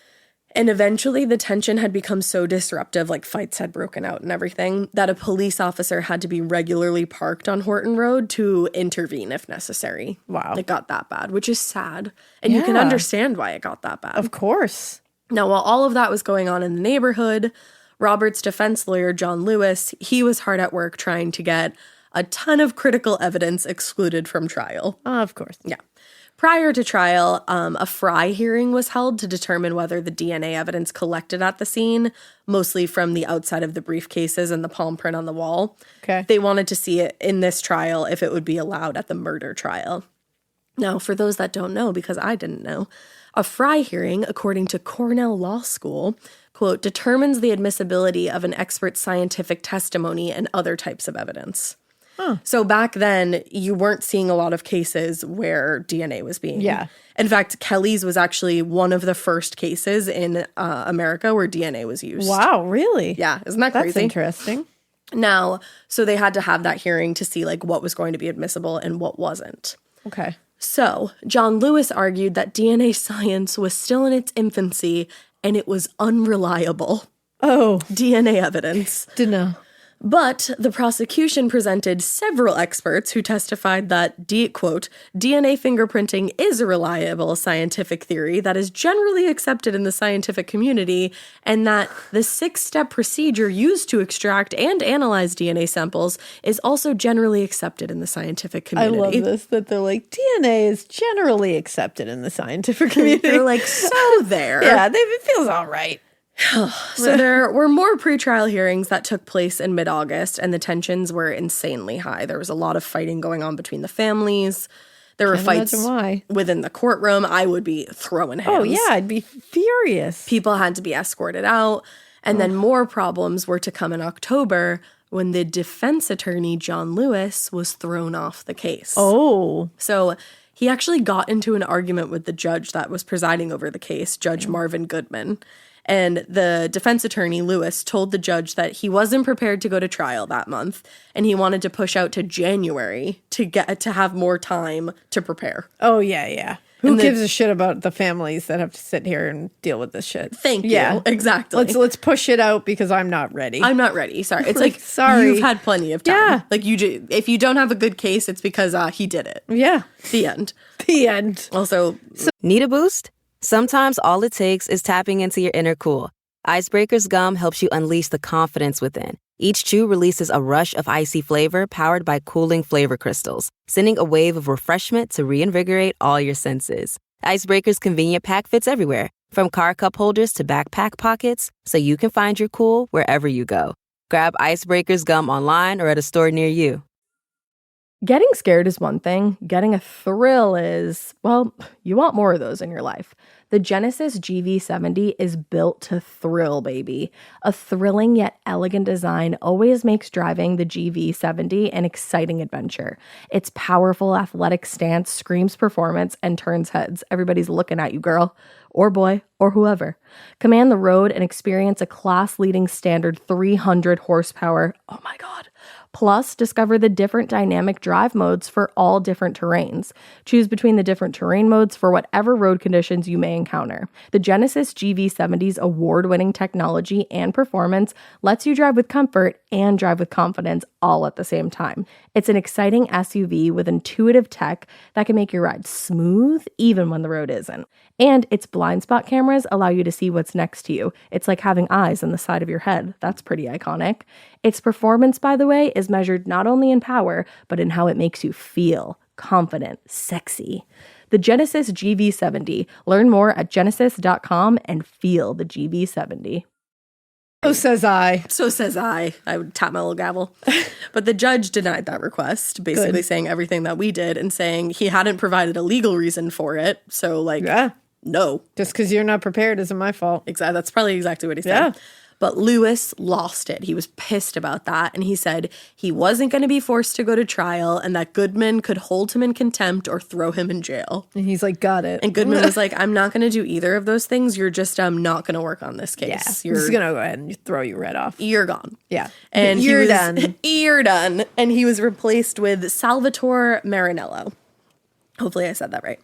Speaker 3: And eventually the tension had become so disruptive, like fights had broken out and everything, that a police officer had to be regularly parked on Horton Road to intervene if necessary.
Speaker 2: Wow.
Speaker 3: It got that bad, which is sad. And you can
Speaker 2: Yeah.
Speaker 3: understand why it got that bad.
Speaker 2: Of course.
Speaker 3: Now, while all of that was going on in the neighborhood, Robert's defense lawyer, John Lewis, he was hard at work trying to get a ton of critical evidence excluded from trial.
Speaker 2: Of course.
Speaker 3: Yeah. Prior to trial, a Fry hearing was held to determine whether the DNA evidence collected at the scene, mostly from the outside of the briefcases and the palm print on the wall.
Speaker 2: Okay.
Speaker 3: They wanted to see it in this trial if it would be allowed at the murder trial. Now, for those that don't know, because I didn't know, a Fry hearing, according to Cornell Law School, quote, determines the admissibility of an expert's scientific testimony and other types of evidence.
Speaker 2: Huh.
Speaker 3: So back then, you weren't seeing a lot of cases where DNA was being.
Speaker 2: Yeah.
Speaker 3: In fact, Kelly's was actually one of the first cases in America where DNA was used.
Speaker 2: Wow, really?
Speaker 3: Yeah, isn't that crazy?
Speaker 2: That's interesting.
Speaker 3: Now, so they had to have that hearing to see like what was going to be admissible and what wasn't.
Speaker 2: Okay.
Speaker 3: So, John Lewis argued that DNA science was still in its infancy and it was unreliable.
Speaker 2: Oh.
Speaker 3: DNA evidence.
Speaker 2: Dunno.
Speaker 3: But the prosecution presented several experts who testified that, quote, DNA fingerprinting is a reliable scientific theory that is generally accepted in the scientific community, and that the 6-step procedure used to extract and analyze DNA samples is also generally accepted in the scientific community.
Speaker 2: I love this, that they're like, DNA is generally accepted in the scientific community.
Speaker 3: They're like, so there.
Speaker 2: Yeah, it feels all right.
Speaker 3: So there were more pretrial hearings that took place in mid-August, and the tensions were insanely high. There was a lot of fighting going on between the families. There were fights within the courtroom. I would be throwing hands.
Speaker 2: Oh, yeah, I'd be furious.
Speaker 3: People had to be escorted out. And then more problems were to come in October when the defense attorney, John Lewis, was thrown off the case.
Speaker 2: Oh.
Speaker 3: So he actually got into an argument with the judge that was presiding over the case, Judge Marvin Goodman. And the defense attorney, Lewis, told the judge that he wasn't prepared to go to trial that month, and he wanted to push out to January to have more time to prepare.
Speaker 2: Oh, yeah. Who gives a shit about the families that have to sit here and deal with this shit?
Speaker 3: Thank you. Exactly.
Speaker 2: Let's push it out because I'm not ready.
Speaker 3: I'm not ready. Sorry. It's like,
Speaker 2: sorry.
Speaker 3: You've had plenty of time.
Speaker 2: Yeah.
Speaker 3: Like, if you don't have a good case, it's because he did it.
Speaker 2: Yeah.
Speaker 3: The end.
Speaker 2: The end.
Speaker 3: Also,
Speaker 4: Need a boost? Sometimes all it takes is tapping into your inner cool. Icebreaker's gum helps you unleash the confidence within. Each chew releases a rush of icy flavor powered by cooling flavor crystals, sending a wave of refreshment to reinvigorate all your senses. Icebreaker's convenient pack fits everywhere, from car cup holders to backpack pockets, so you can find your cool wherever you go. Grab Icebreaker's gum online or at a store near you.
Speaker 1: Getting scared is one thing. Getting a thrill is, well, you want more of those in your life. The Genesis GV70 is built to thrill, baby. A thrilling yet elegant design always makes driving the GV70 an exciting adventure. Its powerful athletic stance screams performance and turns heads. Everybody's looking at you, girl, or boy, or whoever. Command the road and experience a class-leading standard 300 horsepower. Oh my God. Plus, discover the different dynamic drive modes for all different terrains. Choose between the different terrain modes for whatever road conditions you may encounter. The Genesis GV70's award-winning technology and performance lets you drive with comfort and drive with confidence all at the same time. It's an exciting SUV with intuitive tech that can make your ride smooth even when the road isn't. And its blind spot cameras allow you to see what's next to you. It's like having eyes on the side of your head. That's pretty iconic. Its performance, by the way, is measured not only in power, but in how it makes you feel confident, sexy. The Genesis GV70. Learn more at genesis.com and feel the GV70.
Speaker 2: So says I.
Speaker 3: So says I. I would tap my little gavel. But the judge denied that request, basically saying everything that we did and saying he hadn't provided a legal reason for it. So, no.
Speaker 2: Just because you're not prepared isn't my fault.
Speaker 3: Exactly. That's probably exactly what he said.
Speaker 2: Yeah.
Speaker 3: But Lewis lost it. He was pissed about that. And he said he wasn't going to be forced to go to trial and that Goodman could hold him in contempt or throw him in jail.
Speaker 2: And he's like, got it.
Speaker 3: And Goodman was like, I'm not going to do either of those things. You're just not going to work on this case.
Speaker 2: Yeah. I'm just going to go ahead and throw you right off.
Speaker 3: You're gone.
Speaker 2: Yeah.
Speaker 3: And
Speaker 2: you're done.
Speaker 3: You're done. And he was replaced with Salvatore Marinello. Hopefully I said that right.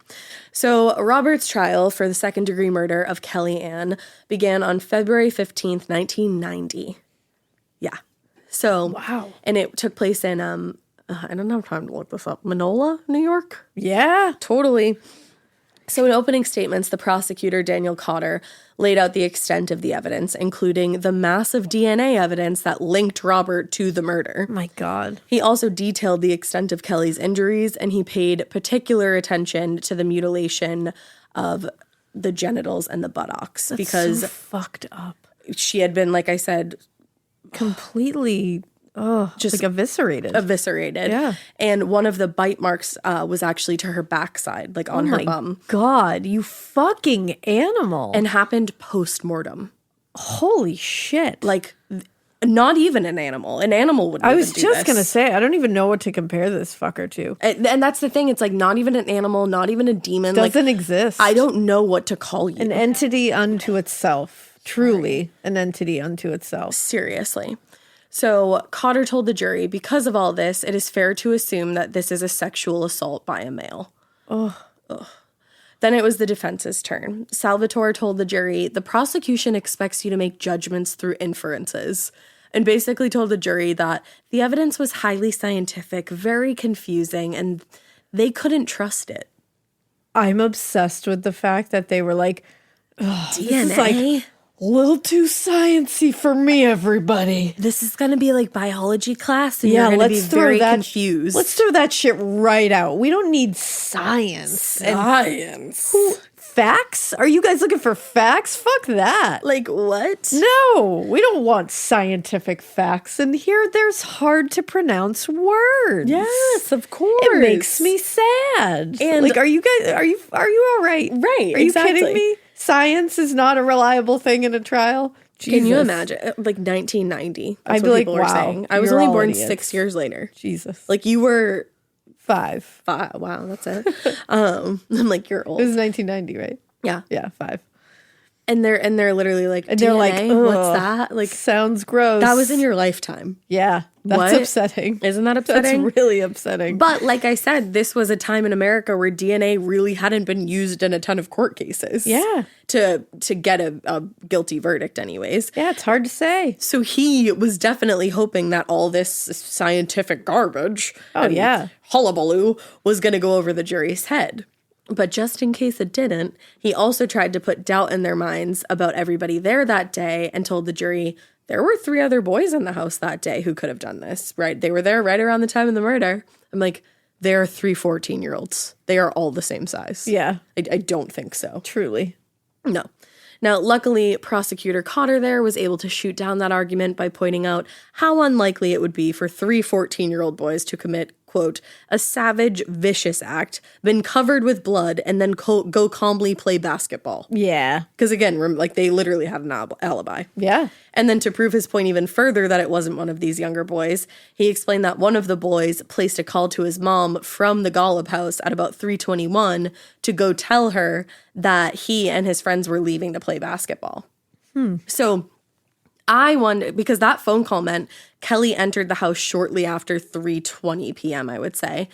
Speaker 3: So Robert's trial for the second-degree murder of Kelly Ann began on February 15th, 1990. Yeah. So,
Speaker 2: wow.
Speaker 3: And it took place in, I don't have time to look this up, Manola, New York?
Speaker 2: Yeah.
Speaker 3: Totally. So in opening statements, the prosecutor, Daniel Cotter, laid out the extent of the evidence, including the massive DNA evidence that linked Robert to the murder.
Speaker 2: My God.
Speaker 3: He also detailed the extent of Kelly's injuries, and he paid particular attention to the mutilation of the genitals and the buttocks. Because
Speaker 2: so fucked up.
Speaker 3: She had been, like I said,
Speaker 2: completely... Oh, just like eviscerated.
Speaker 3: Yeah. And one of the bite marks was actually to her backside, like on her bum.
Speaker 2: God, you fucking animal.
Speaker 3: And happened post-mortem.
Speaker 2: Holy shit.
Speaker 3: Like, not even an animal. An animal would. I was
Speaker 2: just going to say, I don't even know what to compare this fucker to.
Speaker 3: And that's the thing. It's like not even an animal, not even a demon.
Speaker 2: Doesn't exist.
Speaker 3: I don't know what to call you.
Speaker 2: An entity unto itself. Truly an entity unto itself.
Speaker 3: Seriously. So Cotter told the jury, because of all this, it is fair to assume that this is a sexual assault by a male. Then it was the defense's turn. Salvatore told the jury, the prosecution expects you to make judgments through inferences, and basically told the jury that the evidence was highly scientific, very confusing, and they couldn't trust it.
Speaker 2: I'm obsessed with the fact that they were like,
Speaker 3: DNA?
Speaker 2: this is like a little too sciencey for me, everybody.
Speaker 3: This is going to be like biology class, and you're going to be very confused.
Speaker 2: Let's throw that shit right out. We don't need science.
Speaker 3: Science.
Speaker 2: Facts? Are you guys looking for facts? Fuck that.
Speaker 3: Like what?
Speaker 2: No, we don't want scientific facts. And here there's hard to pronounce words.
Speaker 3: Yes, of course.
Speaker 2: It makes me sad.
Speaker 3: And
Speaker 2: like, are you all right?
Speaker 3: Right.
Speaker 2: Are you kidding me? Science is not a reliable thing in a trial. Jesus.
Speaker 3: Can you imagine? Like 1990. That's
Speaker 2: I'd be
Speaker 3: what
Speaker 2: like,
Speaker 3: people were
Speaker 2: wow,
Speaker 3: saying. I was
Speaker 2: you're
Speaker 3: only
Speaker 2: all
Speaker 3: born
Speaker 2: idiots.
Speaker 3: 6 years later.
Speaker 2: Jesus.
Speaker 3: Like you were
Speaker 2: 5.
Speaker 3: Wow, that's it. I'm like, you're old.
Speaker 2: It was 1990, right?
Speaker 3: Yeah.
Speaker 2: Yeah, 5.
Speaker 3: And they're literally like,
Speaker 2: And they're like,
Speaker 3: DNA? What's that? Like,
Speaker 2: sounds gross.
Speaker 3: that was in your lifetime.
Speaker 2: Yeah, that's
Speaker 3: What?
Speaker 2: upsetting.
Speaker 3: Isn't that upsetting?
Speaker 2: That's really upsetting.
Speaker 3: But like I said, this was a time in America where DNA really hadn't been used in a ton of court cases.
Speaker 2: Yeah.
Speaker 3: To get a guilty verdict anyways.
Speaker 2: Yeah, it's hard to say.
Speaker 3: So he was definitely hoping that all this scientific garbage and hullabaloo was going to go over the jury's head. But just in case it didn't, he also tried to put doubt in their minds about everybody there that day and told the jury there were 3 other boys in the house that day who could have done this, right? They were there right around the time of the murder. I'm like, there are 3 14-year-olds. They are all the same size.
Speaker 2: Yeah.
Speaker 3: I don't think so.
Speaker 2: Truly.
Speaker 3: No. Now, luckily, prosecutor Cotter there was able to shoot down that argument by pointing out how unlikely it would be for 3 14-year-old boys to commit, quote, a savage, vicious act, been covered with blood, and then go calmly play basketball.
Speaker 2: Yeah.
Speaker 3: Because again, like they literally had an alibi.
Speaker 2: Yeah.
Speaker 3: And then to prove his point even further that it wasn't one of these younger boys, he explained that one of the boys placed a call to his mom from the Golub house at about 3:21 to go tell her that he and his friends were leaving to play basketball. So I wonder, because that phone call meant Kelly entered the house shortly after 3:20 p.m., I would say,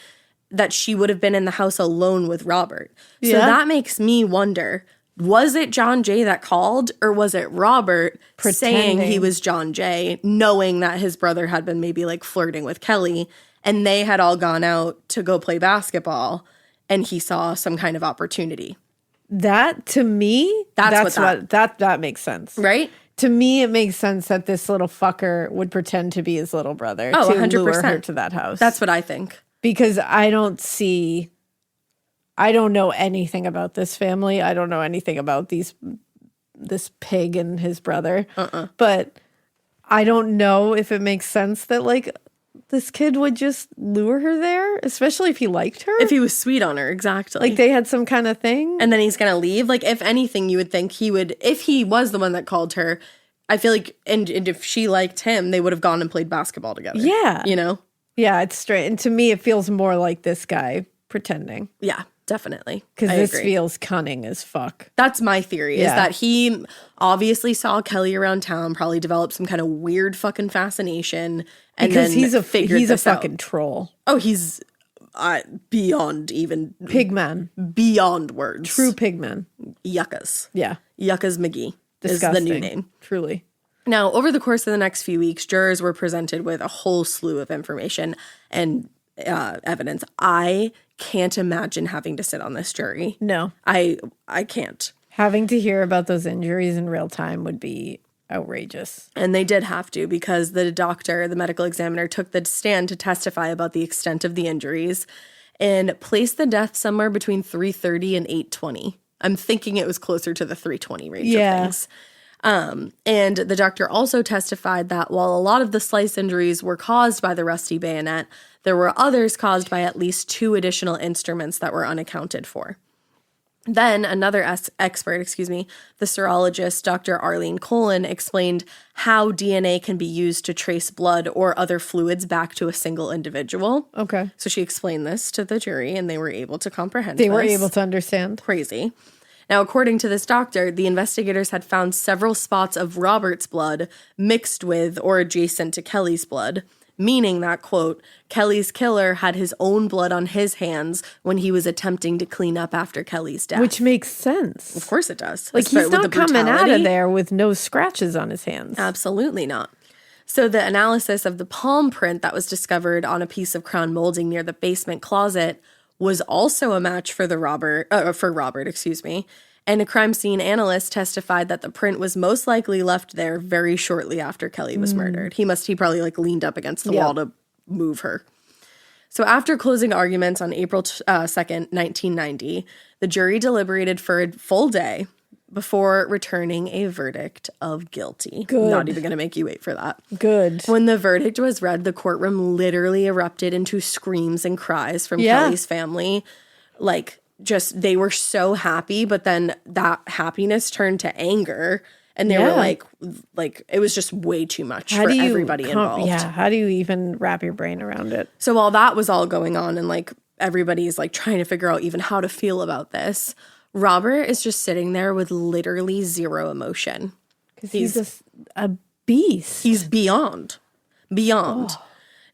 Speaker 3: that she would have been in the house alone with Robert. So that makes me wonder, was it John Jay that called, or was it Robert saying he was John Jay, knowing that his brother had been maybe like flirting with Kelly, and they had all gone out to go play basketball, and he saw some kind of opportunity?
Speaker 2: That, to me, that's what that makes sense.
Speaker 3: Right?
Speaker 2: To me, it makes sense that this little fucker would pretend to be his little brother
Speaker 3: Oh,
Speaker 2: to
Speaker 3: 100%.
Speaker 2: lure her to that house.
Speaker 3: That's what I think.
Speaker 2: Because I don't know anything about this family. I don't know anything about this pig and his brother. But I don't know if it makes sense that like this kid would just lure her there, especially if he liked her.
Speaker 3: If he was sweet on her, exactly.
Speaker 2: Like they had some kind of thing.
Speaker 3: And then he's going to leave. Like, if anything, you would think he would, if he was the one that called her, I feel like, and if she liked him, they would have gone and played basketball together.
Speaker 2: Yeah.
Speaker 3: You know?
Speaker 2: Yeah, it's straight. And to me, it feels more like this guy pretending.
Speaker 3: Yeah, definitely.
Speaker 2: Because
Speaker 3: I
Speaker 2: this
Speaker 3: agree.
Speaker 2: feels cunning as fuck.
Speaker 3: That's my theory, is
Speaker 2: Yeah.
Speaker 3: that he obviously saw Kelly around town, probably developed some kind of weird fucking fascination, and
Speaker 2: Because
Speaker 3: then
Speaker 2: he's a
Speaker 3: this out.
Speaker 2: fucking troll.
Speaker 3: Oh, he's beyond even
Speaker 2: Pigman.
Speaker 3: beyond words.
Speaker 2: True pigman.
Speaker 3: Yuccas.
Speaker 2: Yeah.
Speaker 3: Yuccas McGee
Speaker 2: Disgusting.
Speaker 3: is the new name.
Speaker 2: Truly.
Speaker 3: Now, over the course of the next few weeks, jurors were presented with a whole slew of information and evidence. I can't imagine having to sit on this jury.
Speaker 2: No.
Speaker 3: I can't.
Speaker 2: Having to hear about those injuries in real time would be outrageous.
Speaker 3: And they did have to, because the doctor, the medical examiner, took the stand to testify about the extent of the injuries and placed the death somewhere between 3:30 and 8:20. I'm thinking it was closer to the 3:20 range of things. And the doctor also testified that while a lot of the slice injuries were caused by the rusty bayonet, there were others caused by at least 2 additional instruments that were unaccounted for. Then another expert, the serologist, Dr. Arlene Colin, explained how DNA can be used to trace blood or other fluids back to a single individual.
Speaker 2: Okay.
Speaker 3: So she explained this to the jury, and they were able to comprehend
Speaker 2: They were
Speaker 3: this.
Speaker 2: able to understand.
Speaker 3: Crazy. Now, according to this doctor, the investigators had found several spots of Robert's blood mixed with or adjacent to Kelly's blood. meaning that, quote, Kelly's killer had his own blood on his hands when he was attempting to clean up after Kelly's death.
Speaker 2: Which makes sense.
Speaker 3: Of course it does.
Speaker 2: Like, he's not coming out of there with no scratches on his hands.
Speaker 3: Absolutely not. So the analysis of the palm print that was discovered on a piece of crown molding near the basement closet was also a match for Robert, and a crime scene analyst testified that the print was most likely left there very shortly after Kelly was murdered. He probably like leaned up against the wall to move her. So after closing arguments on April 2nd, 1990, the jury deliberated for a full day before returning a verdict of guilty.
Speaker 2: Good.
Speaker 3: Not even going to make you wait for that.
Speaker 2: Good.
Speaker 3: When the verdict was read, the courtroom literally erupted into screams and cries from Kelly's family. Like, just, they were so happy, but then that happiness turned to anger. And they were like, it was just way too much for everybody involved.
Speaker 2: Yeah, how do you even wrap your brain around it?
Speaker 3: So while that was all going on and like everybody's like trying to figure out even how to feel about this, Robert is just sitting there with literally zero emotion.
Speaker 2: Because he's a beast.
Speaker 3: He's beyond. Oh.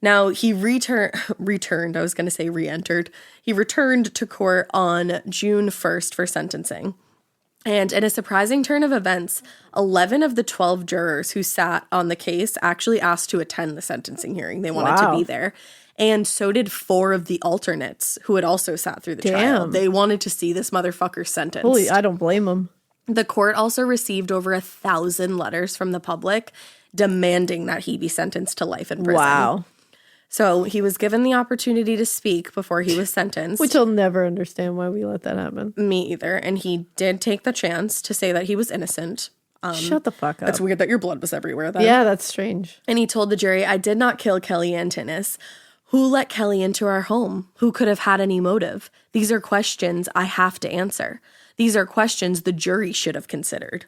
Speaker 3: Now, he re-entered. He returned to court on June 1st for sentencing. And in a surprising turn of events, 11 of the 12 jurors who sat on the case actually asked to attend the sentencing hearing. They wanted to be there. And so did 4 of the alternates who had also sat through the trial. They wanted to see this motherfucker sentenced.
Speaker 2: Holy, I don't blame them.
Speaker 3: The court also received over 1,000 letters from the public demanding that he be sentenced to life in prison.
Speaker 2: Wow.
Speaker 3: So he was given the opportunity to speak before he was sentenced.
Speaker 2: Which I'll never understand why we let that happen.
Speaker 3: Me either. And he did take the chance to say that he was innocent.
Speaker 2: Shut the fuck up.
Speaker 3: It's weird that your blood was everywhere then.
Speaker 2: Yeah, that's strange.
Speaker 3: And he told the jury, I did not kill Kelly Antinis. Who let Kelly into our home? Who could have had any motive? These are questions I have to answer. These are questions the jury should have considered.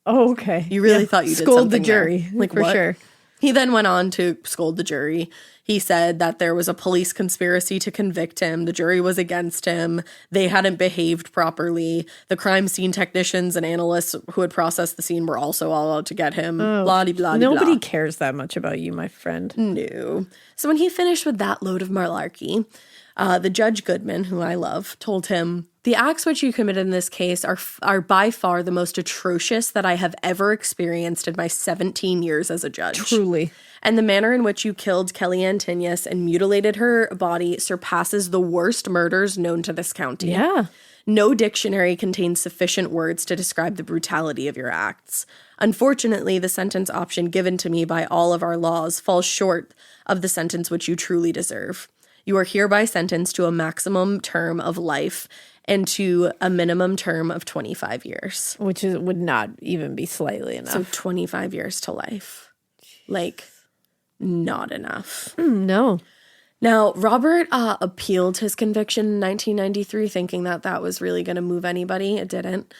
Speaker 2: Oh, okay.
Speaker 3: You really thought you did
Speaker 2: scold
Speaker 3: something
Speaker 2: the jury,
Speaker 3: there. Like,
Speaker 2: for
Speaker 3: what?
Speaker 2: sure.
Speaker 3: He then went on to scold the jury. He said that there was a police conspiracy to convict him. The jury was against him. They hadn't behaved properly. The crime scene technicians and analysts who had processed the scene were also all out to get him. Blah-de-blah-de-blah.
Speaker 2: Nobody cares that much about you, my friend.
Speaker 3: No. So when he finished with that load of malarkey, the Judge Goodman, who I love, told him, the acts which you committed in this case are by far the most atrocious that I have ever experienced in my 17 years as a judge.
Speaker 2: Truly.
Speaker 3: And the manner in which you killed Kelly Antinius and mutilated her body surpasses the worst murders known to this county.
Speaker 2: Yeah.
Speaker 3: No dictionary contains sufficient words to describe the brutality of your acts. Unfortunately, the sentence option given to me by all of our laws falls short of the sentence which you truly deserve. You are hereby sentenced to a maximum term of life and to a minimum term of 25 years.
Speaker 2: Which would not even be slightly enough.
Speaker 3: So 25 years to life. Like, not enough.
Speaker 2: No.
Speaker 3: Now, Robert appealed his conviction in 1993, thinking that that was really going to move anybody. It didn't.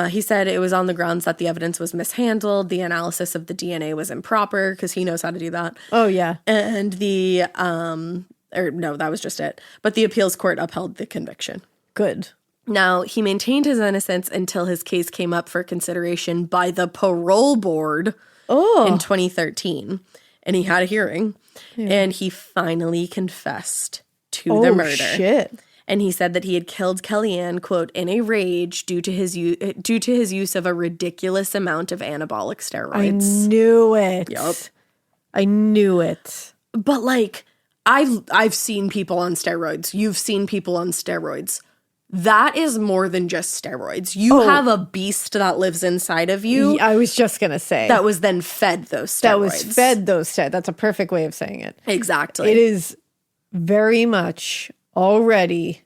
Speaker 3: He said it was on the grounds that the evidence was mishandled, the analysis of the DNA was improper, because he knows how to do that.
Speaker 2: Oh, yeah.
Speaker 3: And that was just it. But the appeals court upheld the conviction.
Speaker 2: Good.
Speaker 3: Now, he maintained his innocence until his case came up for consideration by the parole board in 2013. And he had a hearing. Yeah. And he finally confessed to the murder.
Speaker 2: Shit.
Speaker 3: And he said that he had killed Kellyanne, quote, in a rage due to his use of a ridiculous amount of anabolic steroids.
Speaker 2: I knew it.
Speaker 3: Yup.
Speaker 2: I knew it.
Speaker 3: But like, I've seen people on steroids. You've seen people on steroids. That is more than just steroids. You have a beast that lives inside of you.
Speaker 2: I was just going to say.
Speaker 3: That was then fed those steroids.
Speaker 2: That's a perfect way of saying it.
Speaker 3: Exactly.
Speaker 2: It is very much already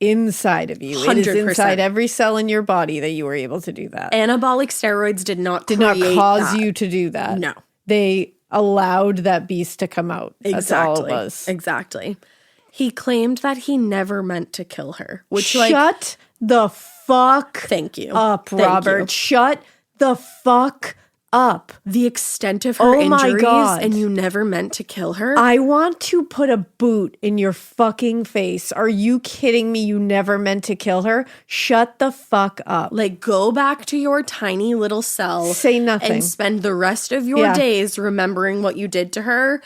Speaker 2: inside of you. 100%. It is inside every cell in your body that you were able to do that.
Speaker 3: Anabolic steroids did not
Speaker 2: cause you to do that.
Speaker 3: No.
Speaker 2: They allowed that beast to come out. That's all it was.
Speaker 3: Exactly. He claimed that he never meant to kill her. Which,
Speaker 2: Shut the fuck
Speaker 3: Thank you.
Speaker 2: up, Robert. Shut the fuck up.
Speaker 3: The extent of her injuries, and you never meant to kill her?
Speaker 2: I want to put a boot in your fucking face. Are you kidding me? You never meant to kill her? Shut the fuck up.
Speaker 3: Like, go back to your tiny little cell.
Speaker 2: Say nothing.
Speaker 3: And spend the rest of your days remembering what you did to her.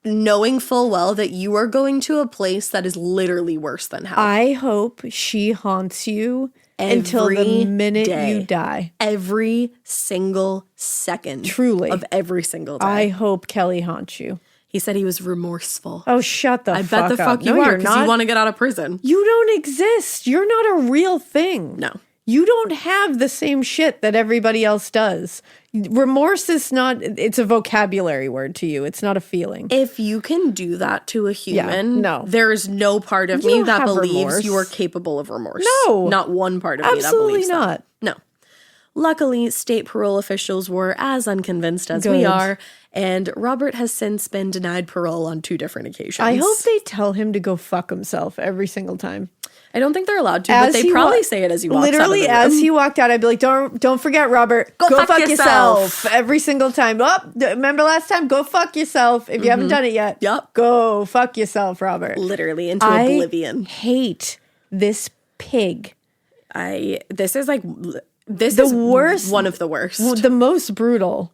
Speaker 3: knowing full well that you are going to a place that is literally worse than hell.
Speaker 2: I hope she haunts you until the minute you die.
Speaker 3: Every single second.
Speaker 2: Truly.
Speaker 3: Of every single day.
Speaker 2: I hope Kelly haunts you.
Speaker 3: He said he was remorseful.
Speaker 2: Oh, shut the fuck up.
Speaker 3: I bet the fuck you are, because you want to get out of prison.
Speaker 2: You don't exist. You're not a real thing.
Speaker 3: No.
Speaker 2: You don't have the same shit that everybody else does. Remorse is not, it's a vocabulary word to you. It's not a feeling.
Speaker 3: If you can do that to a human,
Speaker 2: no.
Speaker 3: there is no part of me that believes
Speaker 2: remorse.
Speaker 3: you are capable of remorse.
Speaker 2: No.
Speaker 3: Not one part of me that
Speaker 2: Absolutely
Speaker 3: believes
Speaker 2: not.
Speaker 3: that. No. Luckily, state parole officials were as unconvinced as we are, and Robert has since been denied parole on 2 different occasions.
Speaker 2: I hope they tell him to go fuck himself every single time.
Speaker 3: I don't think they're allowed to, but they probably say it as he walks out of the room.
Speaker 2: Literally, as he walked out, I'd be like, don't forget, Robert. Go fuck yourself. Every single time. Oh, remember last time? Go fuck yourself. If you haven't done it yet.
Speaker 3: Yep.
Speaker 2: Go fuck yourself, Robert.
Speaker 3: Literally into oblivion.
Speaker 2: I hate this pig.
Speaker 3: This is
Speaker 2: worst.
Speaker 3: One of the worst.
Speaker 2: The most brutal.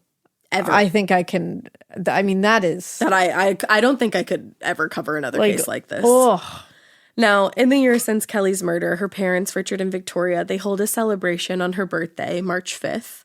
Speaker 3: Ever.
Speaker 2: I think I can. I mean, that is.
Speaker 3: That I don't think I could ever cover another case like this.
Speaker 2: Oh.
Speaker 3: Now, in the years since Kelly's murder, her parents, Richard and Victoria, they hold a celebration on her birthday, March 5th,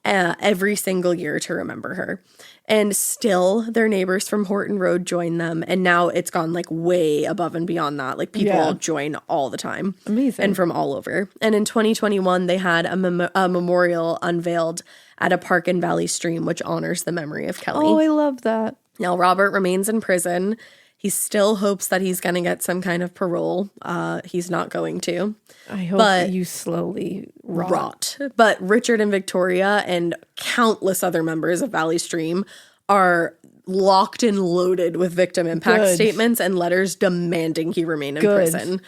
Speaker 3: every single year to remember her. And still, their neighbors from Horton Road join them. And now it's gone like way above and beyond that. Like people join all the time.
Speaker 2: Amazing.
Speaker 3: And from all over. And in 2021, they had a memorial unveiled at a park in Valley Stream, which honors the memory of Kelly.
Speaker 2: Oh, I love that.
Speaker 3: Now, Robert remains in prison. He still hopes that he's going to get some kind of parole. He's not going to.
Speaker 2: I hope you slowly rot.
Speaker 3: But Richard and Victoria and countless other members of Valley Stream are locked and loaded with victim impact statements and letters demanding he remain in prison.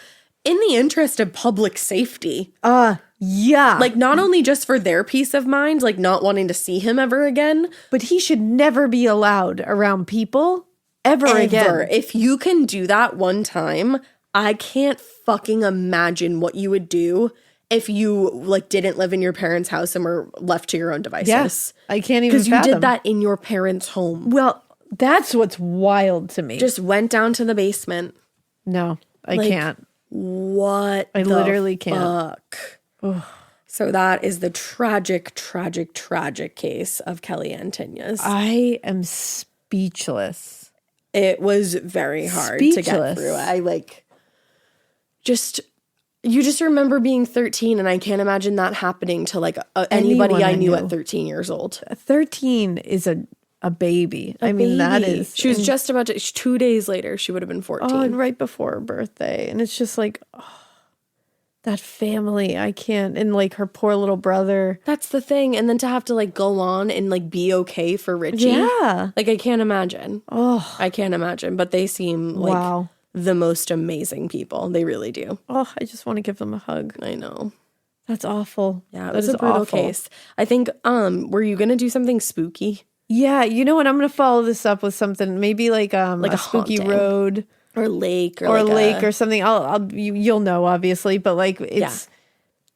Speaker 3: In the interest of public safety.
Speaker 2: Yeah.
Speaker 3: Like, not only just for their peace of mind, like not wanting to see him ever again.
Speaker 2: But he should never be allowed around people ever again.
Speaker 3: If you can do that one time, I can't fucking imagine what you would do if you like didn't live in your parents' house and were left to your own devices.
Speaker 2: Yes, I can't even
Speaker 3: because you did that in your parents' home.
Speaker 2: Well, that's what's wild to me.
Speaker 3: Just went down to the basement.
Speaker 2: No, I can't.
Speaker 3: What?
Speaker 2: I literally can't.
Speaker 3: So that is the tragic, tragic, tragic case of Kelly Antinez.
Speaker 2: I am speechless.
Speaker 3: It was very hard to get through. You just remember being 13, and I can't imagine that happening to like anybody I knew at 13 years old.
Speaker 2: 13 is a baby. I mean, that is.
Speaker 3: She was just about to, 2 days later, she would have been 14.
Speaker 2: Oh, and right before her birthday. And it's just like, that family, I can't. And like her poor little brother.
Speaker 3: That's the thing. And then to have to like go on and like be okay for Richie.
Speaker 2: Yeah.
Speaker 3: Like I can't imagine. Oh. I can't imagine. But they seem like the most amazing people. They really do.
Speaker 2: Oh, I just want to give them a hug.
Speaker 3: I know.
Speaker 2: That's awful.
Speaker 3: Yeah, it was a brutal case. I think, were you going to do something spooky?
Speaker 2: Yeah, you know what? I'm going to follow this up with something. Maybe like a spooky
Speaker 3: haunting.
Speaker 2: road.
Speaker 3: Or lake,
Speaker 2: or lake, or something. You'll know, obviously, but like it's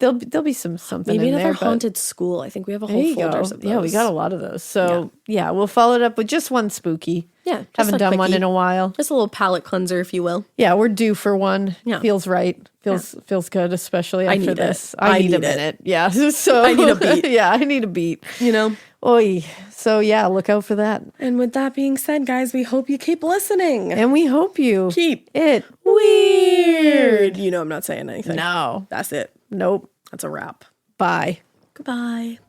Speaker 2: there'll be something.
Speaker 3: Maybe
Speaker 2: in
Speaker 3: another
Speaker 2: there,
Speaker 3: haunted school. I think we have a whole folder of those.
Speaker 2: Yeah, we got a lot of those. So yeah, we'll follow it up with just one spooky.
Speaker 3: Yeah,
Speaker 2: haven't done one in a while.
Speaker 3: Just a little palate cleanser, if you will.
Speaker 2: Yeah, we're due for one. Yeah, feels right. Feels good, especially after this. I need a minute. Yeah, so
Speaker 3: I need a beat.
Speaker 2: Yeah, I need a beat.
Speaker 3: You know.
Speaker 2: Oy. So yeah, look out for that.
Speaker 3: And with that being said, guys, we hope you keep listening.
Speaker 2: And we hope you
Speaker 3: keep
Speaker 2: it
Speaker 3: weird. You know I'm not saying anything.
Speaker 2: No.
Speaker 3: That's it.
Speaker 2: Nope.
Speaker 3: That's a wrap.
Speaker 2: Bye.
Speaker 3: Goodbye.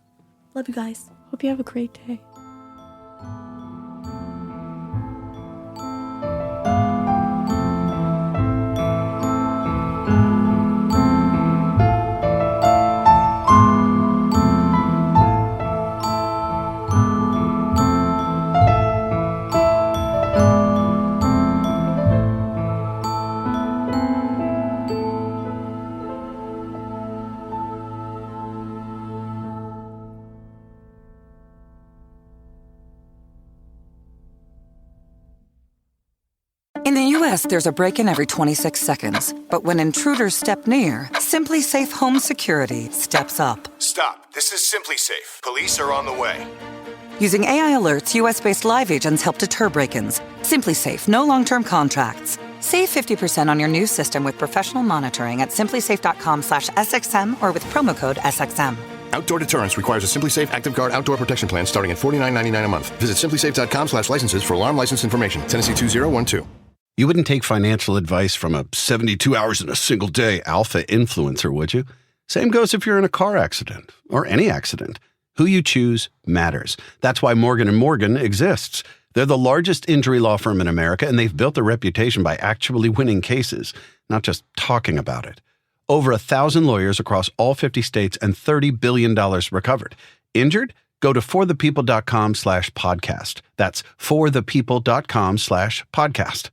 Speaker 3: Love you guys.
Speaker 2: Hope you have a great day.
Speaker 5: In the U.S., there's a break-in every 26 seconds. But when intruders step near, Simply Safe Home Security steps up.
Speaker 6: Stop. This is Simply Safe. Police are on the way.
Speaker 5: Using AI alerts, US-based live agents help deter break-ins. Simply Safe, no long-term contracts. Save 50% on your new system with professional monitoring at simplysafe.com/SXM or with promo code SXM.
Speaker 6: Outdoor deterrence requires a Simply Safe Active Guard outdoor protection plan starting at $49.99 a month. Visit simplysafe.com/licenses for alarm license information. Tennessee 2012.
Speaker 7: You wouldn't take financial advice from a 72 hours in a single day alpha influencer, would you? Same goes if you're in a car accident or any accident. Who you choose matters. That's why Morgan & Morgan exists. They're the largest injury law firm in America, and they've built a reputation by actually winning cases, not just talking about it. Over 1,000 lawyers across all 50 states and $30 billion recovered. Injured? Go to forthepeople.com/podcast. That's forthepeople.com/podcast.